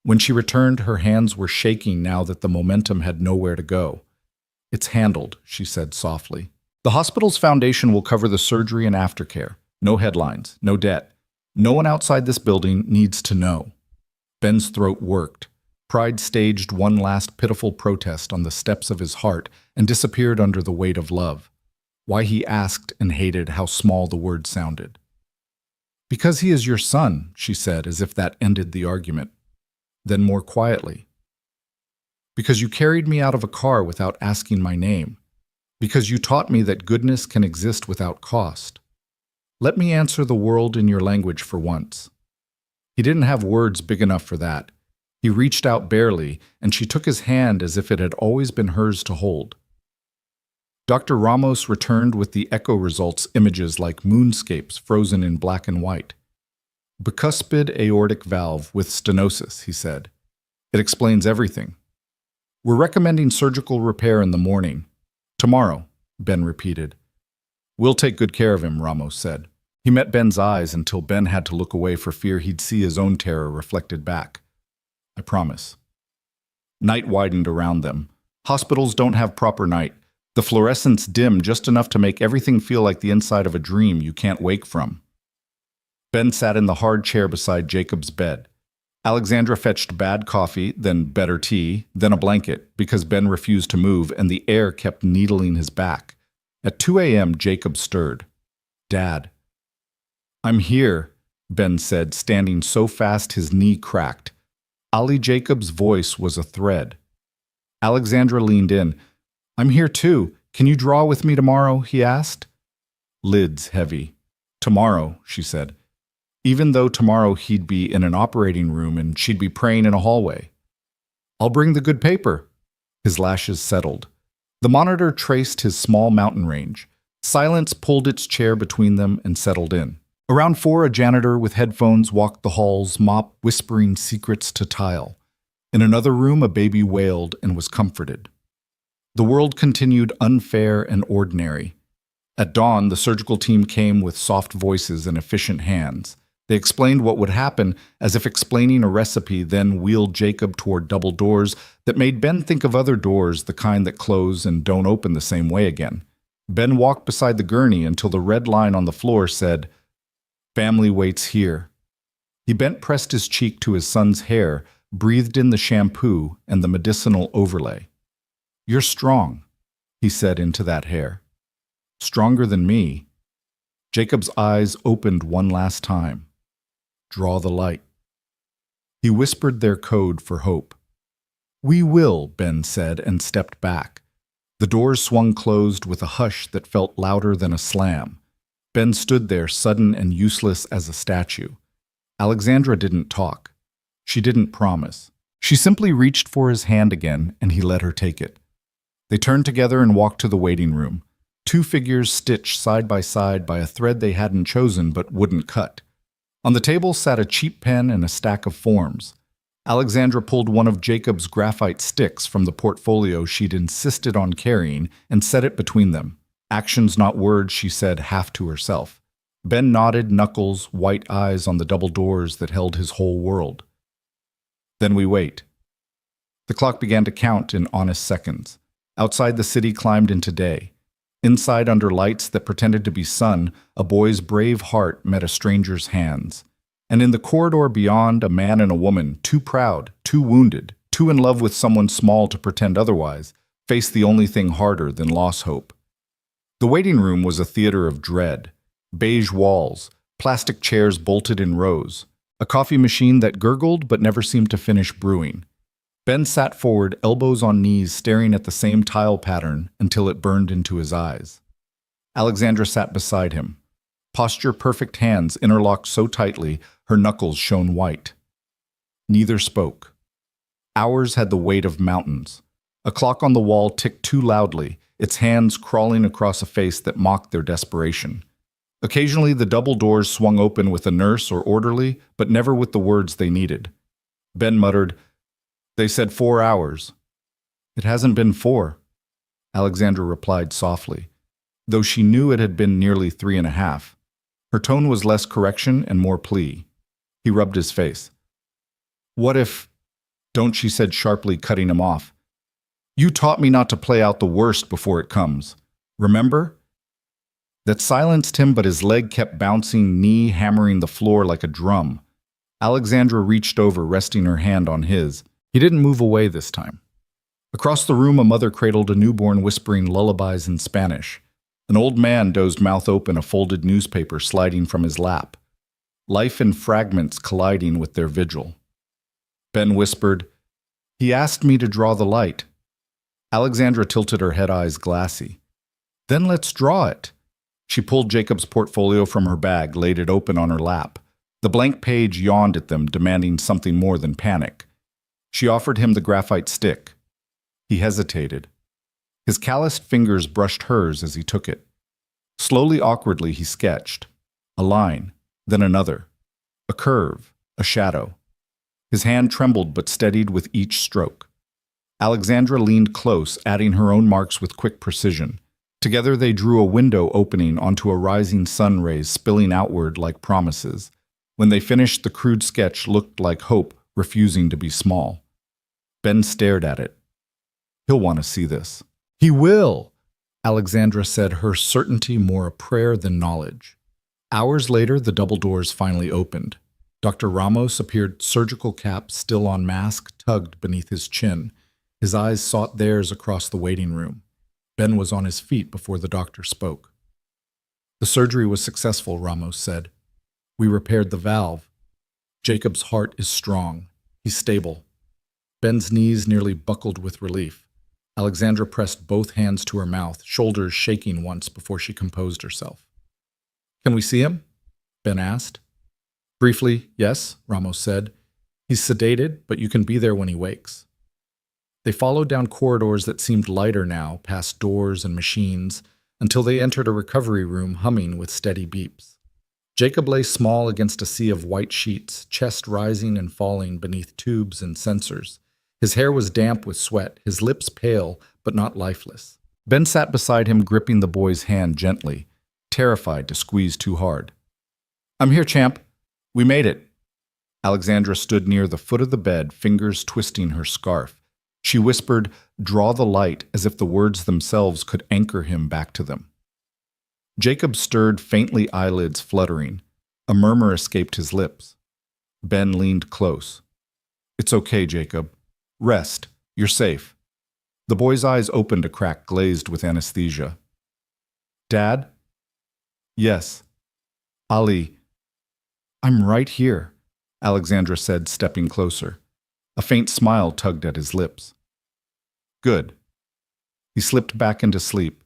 When she returned, her hands were shaking now that the momentum had nowhere to go. It's handled, she said softly. The hospital's foundation will cover the surgery and aftercare. No headlines, no debt. No one outside this building needs to know. Ben's throat worked. Pride staged one last pitiful protest on the steps of his heart and disappeared under the weight of love. Why he asked and hated how small the word sounded. Because he is your son, she said, as if that ended the argument. Then more quietly. Because you carried me out of a car without asking my name. Because you taught me that goodness can exist without cost. Let me answer the world in your language for once. He didn't have words big enough for that. He reached out barely, and she took his hand as if it had always been hers to hold. Dr. Ramos returned with the echo results, images like moonscapes frozen in black and white. Bicuspid aortic valve with stenosis, he said. It explains everything. We're recommending surgical repair in the morning. Tomorrow, Ben repeated. We'll take good care of him, Ramos said. He met Ben's eyes until Ben had to look away for fear he'd see his own terror reflected back. I promise. Night widened around them. Hospitals don't have proper night. The fluorescence dimmed just enough to make everything feel like the inside of a dream you can't wake from. Ben sat in the hard chair beside Jacob's bed. Alexandra fetched bad coffee, then better tea, then a blanket, because Ben refused to move and the air kept needling his back. At 2 a.m., Jacob stirred. "Dad." "I'm here," Ben said, standing so fast his knee cracked. Ali Jacob's voice was a thread. Alexandra leaned in. "I'm here too. Can you draw with me tomorrow?" he asked. Lids heavy. "Tomorrow," she said. Even though tomorrow he'd be in an operating room and she'd be praying in a hallway. "I'll bring the good paper." His lashes settled. The monitor traced his small mountain range. Silence pulled its chair between them and settled in. Around 4, a janitor with headphones walked the halls, mop whispering secrets to tile. In another room, a baby wailed and was comforted. The world continued unfair and ordinary. At dawn, the surgical team came with soft voices and efficient hands. They explained what would happen as if explaining a recipe, then wheeled Jacob toward double doors that made Ben think of other doors, the kind that close and don't open the same way again. Ben walked beside the gurney until the red line on the floor said, "Family waits here." He pressed his cheek to his son's hair, breathed in the shampoo and the medicinal overlay. "You're strong," he said into that hair. "Stronger than me." Jacob's eyes opened one last time. "Draw the light." He whispered their code for hope. "We will," Ben said and stepped back. The doors swung closed with a hush that felt louder than a slam. Ben stood there, sudden and useless as a statue. Alexandra didn't talk. She didn't promise. She simply reached for his hand again, and he let her take it. They turned together and walked to the waiting room. 2 figures stitched side by a thread they hadn't chosen but wouldn't cut. On the table sat a cheap pen and a stack of forms. Alexandra pulled one of Jacob's graphite sticks from the portfolio she'd insisted on carrying and set it between them. "Actions, not words," she said, half to herself. Ben nodded, knuckles, white eyes on the double doors that held his whole world. Then we wait. The clock began to count in honest seconds. Outside, the city climbed into day. Inside, under lights that pretended to be sun, a boy's brave heart met a stranger's hands. And in the corridor beyond, a man and a woman, too proud, too wounded, too in love with someone small to pretend otherwise, faced the only thing harder than lost hope. The waiting room was a theater of dread. Beige walls, plastic chairs bolted in rows, a coffee machine that gurgled but never seemed to finish brewing. Ben sat forward, elbows on knees, staring at the same tile pattern until it burned into his eyes. Alexandra sat beside him. Posture-perfect hands interlocked so tightly, her knuckles shone white. Neither spoke. Hours had the weight of mountains. A clock on the wall ticked too loudly, its hands crawling across a face that mocked their desperation. Occasionally, the double doors swung open with a nurse or orderly, but never with the words they needed. Ben muttered, "They said 4 hours." "It hasn't been 4, Alexandra replied softly, though she knew it had been nearly 3.5. Her tone was less correction and more plea. He rubbed his face. "What if—" "Don't," she said sharply, cutting him off. "You taught me not to play out the worst before it comes. Remember?" That silenced him, but his leg kept bouncing, knee hammering the floor like a drum. Alexandra reached over, resting her hand on his. He didn't move away this time. Across the room, a mother cradled a newborn, whispering lullabies in Spanish. An old man dozed, mouth open, a folded newspaper sliding from his lap. Life in fragments colliding with their vigil. Ben whispered, "He asked me to draw the light." Alexandra tilted her head, eyes glassy. "Then let's draw it." She pulled Jacob's portfolio from her bag, laid it open on her lap. The blank page yawned at them, demanding something more than panic. She offered him the graphite stick. He hesitated. His calloused fingers brushed hers as he took it. Slowly, awkwardly, he sketched. A line, then another. A curve, a shadow. His hand trembled but steadied with each stroke. Alexandra leaned close, adding her own marks with quick precision. Together they drew a window opening onto a rising sun rays spilling outward like promises. When they finished, the crude sketch looked like hope refusing to be small. Ben stared at it. He'll want to see this. He will, Alexandra said, her certainty more a prayer than knowledge. Hours later, the double doors finally opened. Dr. Ramos appeared, surgical cap still on mask, tugged beneath his chin. His eyes sought theirs across the waiting room. Ben was on his feet before the doctor spoke. The surgery was successful, Ramos said. We repaired the valve. Jacob's heart is strong. He's stable. Ben's knees nearly buckled with relief. Alexandra pressed both hands to her mouth, shoulders shaking once before she composed herself. Can we see him? Ben asked. Briefly, yes, Ramos said. He's sedated, but you can be there when he wakes. They followed down corridors that seemed lighter now, past doors and machines, until they entered a recovery room humming with steady beeps. Jacob lay small against a sea of white sheets, chest rising and falling beneath tubes and sensors. His hair was damp with sweat, his lips pale, but not lifeless. Ben sat beside him, gripping the boy's hand gently, terrified to squeeze too hard. I'm here, champ. We made it. Alexandra stood near the foot of the bed, fingers twisting her scarf. She whispered, "Draw the light," as if the words themselves could anchor him back to them. Jacob stirred, faintly, eyelids fluttering. A murmur escaped his lips. Ben leaned close. It's okay, Jacob. Rest. You're safe. The boy's eyes opened a crack glazed with anesthesia. Dad? Yes. Ali. I'm right here, Alexandra said, stepping closer. A faint smile tugged at his lips. Good. He slipped back into sleep.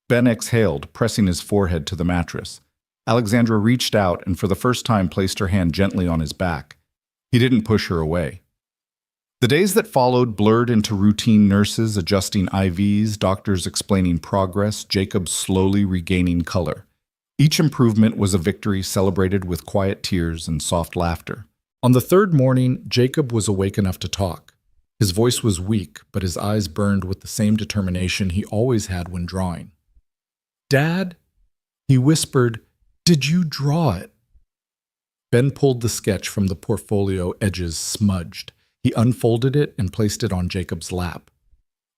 Ben exhaled, pressing his forehead to the mattress. Alexandra reached out and for the first time placed her hand gently on his back. He didn't push her away. The days that followed blurred into routine, nurses adjusting IVs, doctors explaining progress, Jacob slowly regaining color. Each improvement was a victory celebrated with quiet tears and soft laughter. On the third morning, Jacob was awake enough to talk. His voice was weak, but his eyes burned with the same determination he always had when drawing. Dad? He whispered, Did you draw it? Ben pulled the sketch from the portfolio, edges smudged. He unfolded it and placed it on Jacob's lap.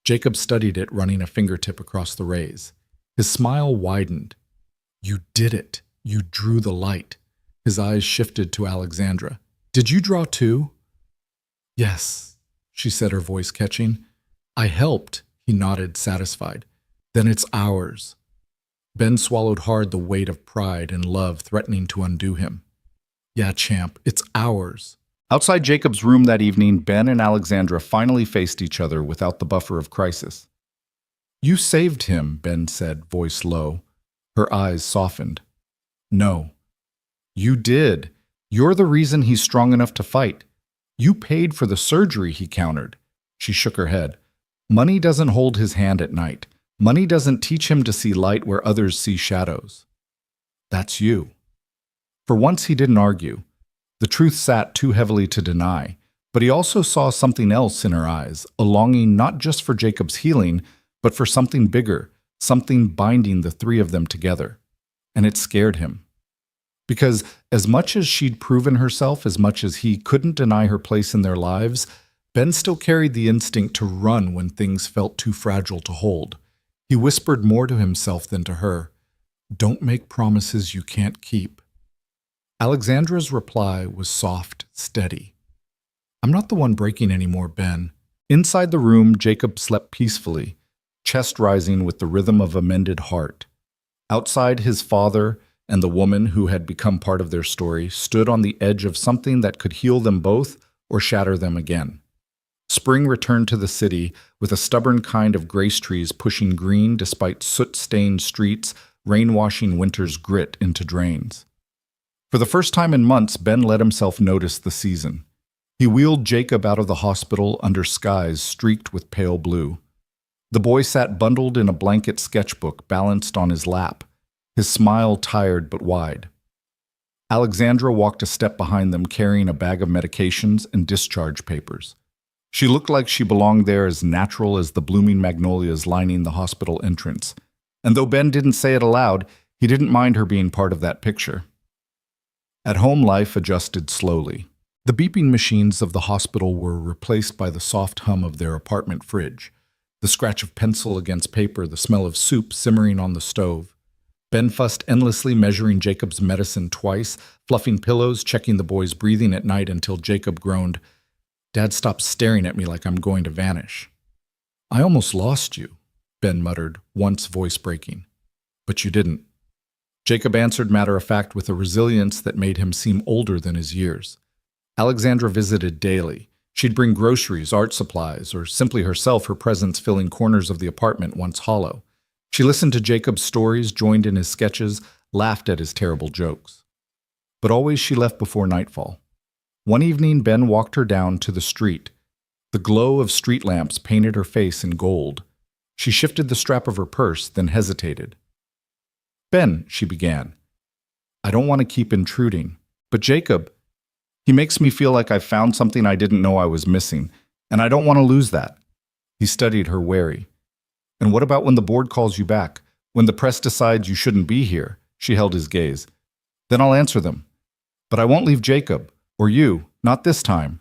Jacob studied it, running a fingertip across the rays. His smile widened. You did it. You drew the light. His eyes shifted to Alexandra. Did you draw too? Yes, she said, her voice catching. I helped, he nodded, satisfied. Then it's ours. Ben swallowed hard, the weight of pride and love threatening to undo him. Yeah, champ, it's ours. Outside Jacob's room that evening, Ben and Alexandra finally faced each other without the buffer of crisis. You saved him, Ben said, voice low. Her eyes softened. No. You did. You're the reason he's strong enough to fight. You paid for the surgery, he countered. She shook her head. Money doesn't hold his hand at night. Money doesn't teach him to see light where others see shadows. That's you. For once he didn't argue. The truth sat too heavily to deny, but he also saw something else in her eyes, a longing not just for Jacob's healing, but for something bigger, something binding the three of them together. And it scared him. Because as much as she'd proven herself, as much as he couldn't deny her place in their lives, Ben still carried the instinct to run when things felt too fragile to hold. He whispered more to himself than to her. Don't make promises you can't keep. Alexandra's reply was soft, steady. I'm not the one breaking anymore, Ben. Inside the room, Jacob slept peacefully, chest rising with the rhythm of a mended heart. Outside, his father and the woman who had become part of their story stood on the edge of something that could heal them both or shatter them again. Spring returned to the city with a stubborn kind of grace trees pushing green despite soot-stained streets, rain-washing winter's grit into drains. For the first time in months, Ben let himself notice the season. He wheeled Jacob out of the hospital under skies streaked with pale blue. The boy sat bundled in a blanket sketchbook balanced on his lap, his smile tired but wide. Alexandra walked a step behind them carrying a bag of medications and discharge papers. She looked like she belonged there as natural as the blooming magnolias lining the hospital entrance. And though Ben didn't say it aloud, he didn't mind her being part of that picture. At home, life adjusted slowly. The beeping machines of the hospital were replaced by the soft hum of their apartment fridge, the scratch of pencil against paper, the smell of soup simmering on the stove. Ben fussed endlessly, measuring Jacob's medicine twice, fluffing pillows, checking the boy's breathing at night until Jacob groaned, "Dad, stop staring at me like I'm going to vanish." "I almost lost you," Ben muttered, once voice breaking. "But you didn't." Jacob answered matter of fact with a resilience that made him seem older than his years. Alexandra visited daily. She'd bring groceries, art supplies, or simply herself, her presence filling corners of the apartment once hollow. She listened to Jacob's stories, joined in his sketches, laughed at his terrible jokes. But always she left before nightfall. One evening, Ben walked her down to the street. The glow of street lamps painted her face in gold. She shifted the strap of her purse, then hesitated. "Ben," she began, "I don't want to keep intruding, but Jacob, he makes me feel like I've found something I didn't know I was missing, and I don't want to lose that." He studied her wary. "And what about when the board calls you back? When the press decides you shouldn't be here?" She held his gaze. "Then I'll answer them. But I won't leave Jacob, or you, not this time."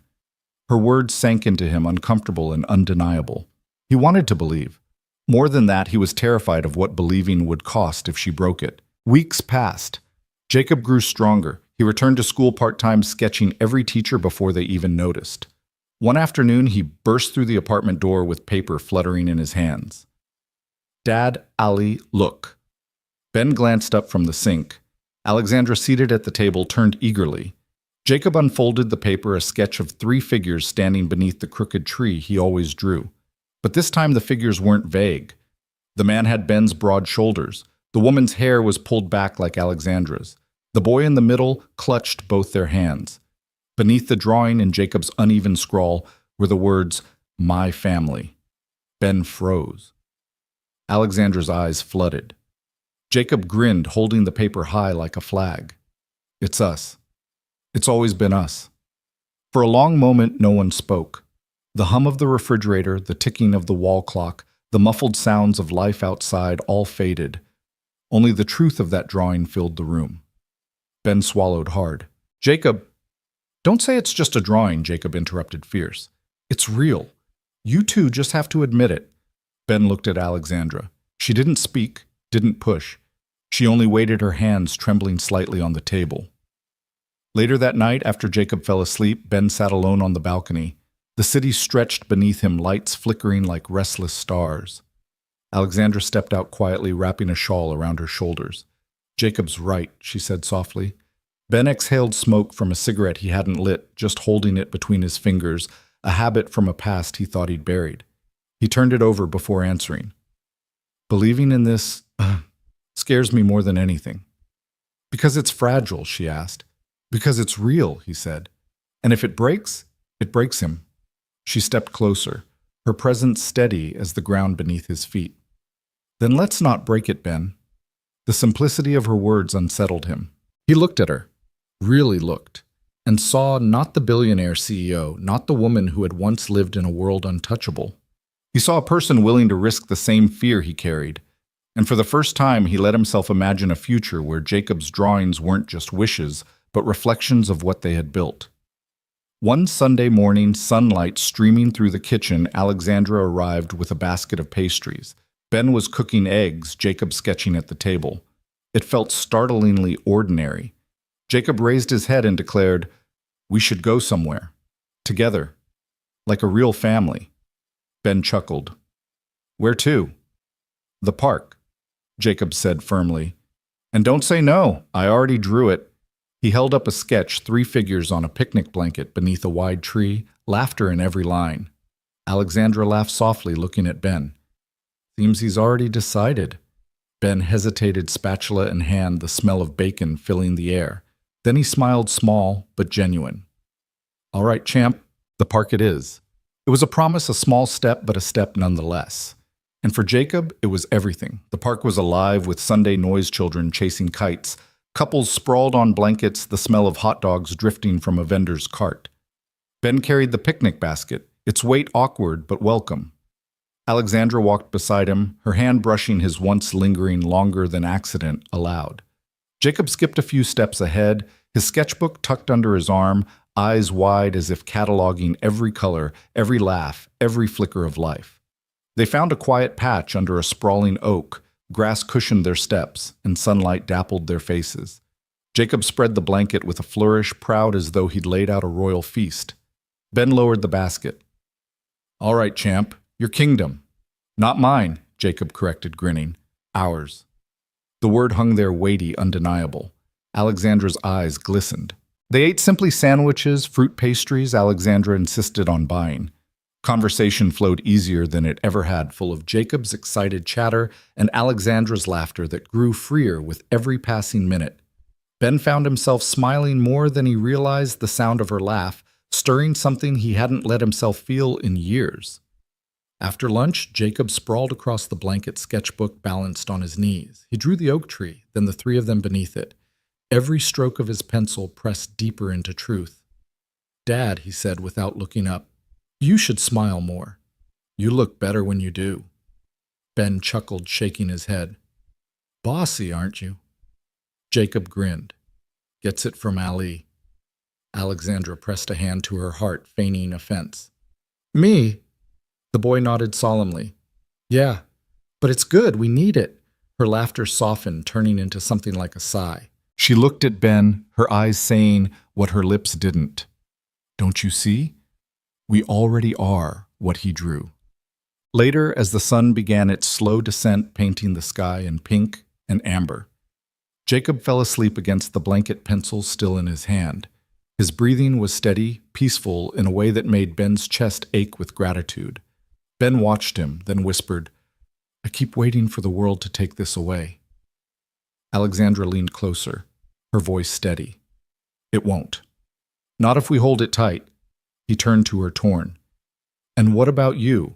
Her words sank into him, uncomfortable and undeniable. He wanted to believe. More than that, he was terrified of what believing would cost if she broke it. Weeks passed. Jacob grew stronger. He returned to school part-time, sketching every teacher before they even noticed. One afternoon, he burst through the apartment door with paper fluttering in his hands. "Dad, Ali, look." Ben glanced up from the sink. Alexandra, seated at the table, turned eagerly. Jacob unfolded the paper, a sketch of 3 figures standing beneath the crooked tree he always drew. But this time the figures weren't vague. The man had Ben's broad shoulders. The woman's hair was pulled back like Alexandra's. The boy in the middle clutched both their hands. Beneath the drawing, in Jacob's uneven scrawl, were the words, "My family." Ben froze. Alexandra's eyes flooded. Jacob grinned, holding the paper high like a flag. "It's us. It's always been us." For a long moment, no one spoke. The hum of the refrigerator, the ticking of the wall clock, the muffled sounds of life outside all faded. Only the truth of that drawing filled the room. Ben swallowed hard. "Jacob—" "Don't say it's just a drawing," Jacob interrupted fierce. "It's real. You two just have to admit it." Ben looked at Alexandra. She didn't speak, didn't push. She only weighted her hands, trembling slightly on the table. Later that night, after Jacob fell asleep, Ben sat alone on the balcony. The city stretched beneath him, lights flickering like restless stars. Alexandra stepped out quietly, wrapping a shawl around her shoulders. "Jacob's right," she said softly. Ben exhaled smoke from a cigarette he hadn't lit, just holding it between his fingers, a habit from a past he thought he'd buried. He turned it over before answering. "Believing in this scares me more than anything." "Because it's fragile," she asked. "Because it's real," he said. "And if it breaks him." She stepped closer, her presence steady as the ground beneath his feet. "Then let's not break it, Ben." The simplicity of her words unsettled him. He looked at her, really looked, and saw not the billionaire CEO, not the woman who had once lived in a world untouchable. He saw a person willing to risk the same fear he carried, and for the first time he let himself imagine a future where Jacob's drawings weren't just wishes, but reflections of what they had built. One Sunday morning, sunlight streaming through the kitchen, Alexandra arrived with a basket of pastries. Ben was cooking eggs, Jacob sketching at the table. It felt startlingly ordinary. Jacob raised his head and declared, "We should go somewhere. Together. Like a real family." Ben chuckled. "Where to?" "The park," Jacob said firmly. "And don't say no. I already drew it." He held up a sketch, 3 figures on a picnic blanket beneath a wide tree, laughter in every line. Alexandra laughed softly, looking at Ben. "Seems he's already decided." Ben hesitated, spatula in hand, the smell of bacon filling the air. Then he smiled, small but genuine. "All right, champ, the park it is." It was a promise, a small step, but a step nonetheless. And for Jacob, it was everything. The park was alive with Sunday noise children chasing kites, couples sprawled on blankets, the smell of hot dogs drifting from a vendor's cart. Ben carried the picnic basket, its weight awkward but welcome. Alexandra walked beside him, her hand brushing his once lingering longer than accident aloud. Jacob skipped a few steps ahead, his sketchbook tucked under his arm, eyes wide as if cataloging every color, every laugh, every flicker of life. They found a quiet patch under a sprawling oak. Grass cushioned their steps, and sunlight dappled their faces. Jacob spread the blanket with a flourish, proud as though he'd laid out a royal feast. Ben lowered the basket. "All right, champ, your kingdom." "Not mine," Jacob corrected, grinning. "Ours." The word hung there weighty, undeniable. Alexandra's eyes glistened. They ate simply sandwiches, fruit pastries Alexandra insisted on buying. Conversation flowed easier than it ever had, full of Jacob's excited chatter and Alexandra's laughter that grew freer with every passing minute. Ben found himself smiling more than he realized the sound of her laugh, stirring something he hadn't let himself feel in years. After lunch, Jacob sprawled across the blanket sketchbook balanced on his knees. He drew the oak tree, then the three of them beneath it. Every stroke of his pencil pressed deeper into truth. "Dad," he said without looking up, "you should smile more. You look better when you do." Ben chuckled, shaking his head. "Bossy, aren't you?" Jacob grinned. "Gets it from Ali." Alexandra pressed a hand to her heart, feigning offense. "Me?" The boy nodded solemnly. "Yeah, but it's good. We need it." Her laughter softened, turning into something like a sigh. She looked at Ben, her eyes saying what her lips didn't. "Don't you see? We already are what he drew." Later, as the sun began its slow descent, painting the sky in pink and amber, Jacob fell asleep against the blanket pencil still in his hand. His breathing was steady, peaceful, in a way that made Ben's chest ache with gratitude. Ben watched him, then whispered, "I keep waiting for the world to take this away." Alexandra leaned closer, her voice steady. "It won't. Not if we hold it tight." He turned to her, torn. "And what about you?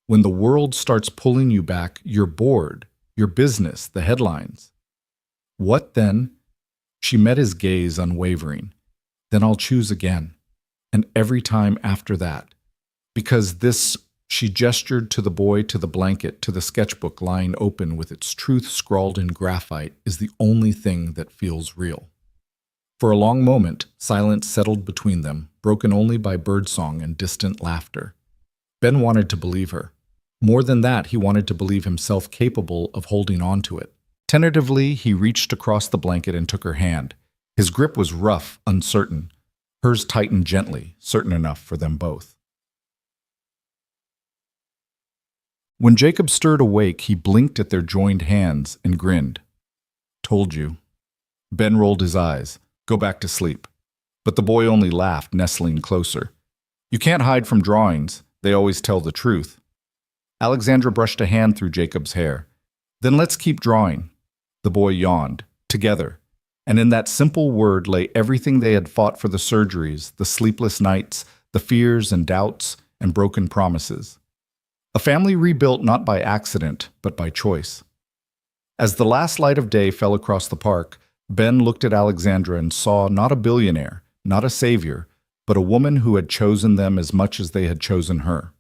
When the world starts pulling you back, you're bored, your business, the headlines." "What then?" She met his gaze, unwavering. "Then I'll choose again. And every time after that. Because this," she gestured to the boy, to the blanket, to the sketchbook lying open with its truth scrawled in graphite, "is the only thing that feels real." For a long moment, silence settled between them, broken only by birdsong and distant laughter. Ben wanted to believe her. More than that, he wanted to believe himself capable of holding on to it. Tentatively, he reached across the blanket and took her hand. His grip was rough, uncertain. Hers tightened gently, certain enough for them both. When Jacob stirred awake, he blinked at their joined hands and grinned. "Told you." Ben rolled his eyes. "Go back to sleep." But the boy only laughed, nestling closer. "You can't hide from drawings. They always tell the truth." Alexandra brushed a hand through Jacob's hair. "Then let's keep drawing." The boy yawned. "Together." And in that simple word lay everything they had fought for: the surgeries, the sleepless nights, the fears and doubts and broken promises. A family rebuilt not by accident, but by choice. As the last light of day fell across the park, Ben looked at Alexandra and saw not a billionaire, not a savior, but a woman who had chosen them as much as they had chosen her.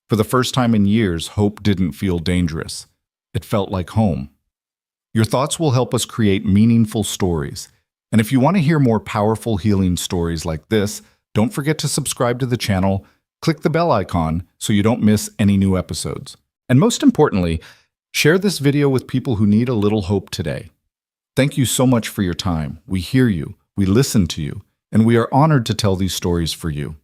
For the first time in years, hope didn't feel dangerous. It felt like home. Your thoughts will help us create meaningful stories. And if you want to hear more powerful healing stories like this, don't forget to subscribe to the channel, click the bell icon so you don't miss any new episodes. And most importantly, share this video with people who need a little hope today. Thank you so much for your time. We hear you, we listen to you, and we are honored to tell these stories for you.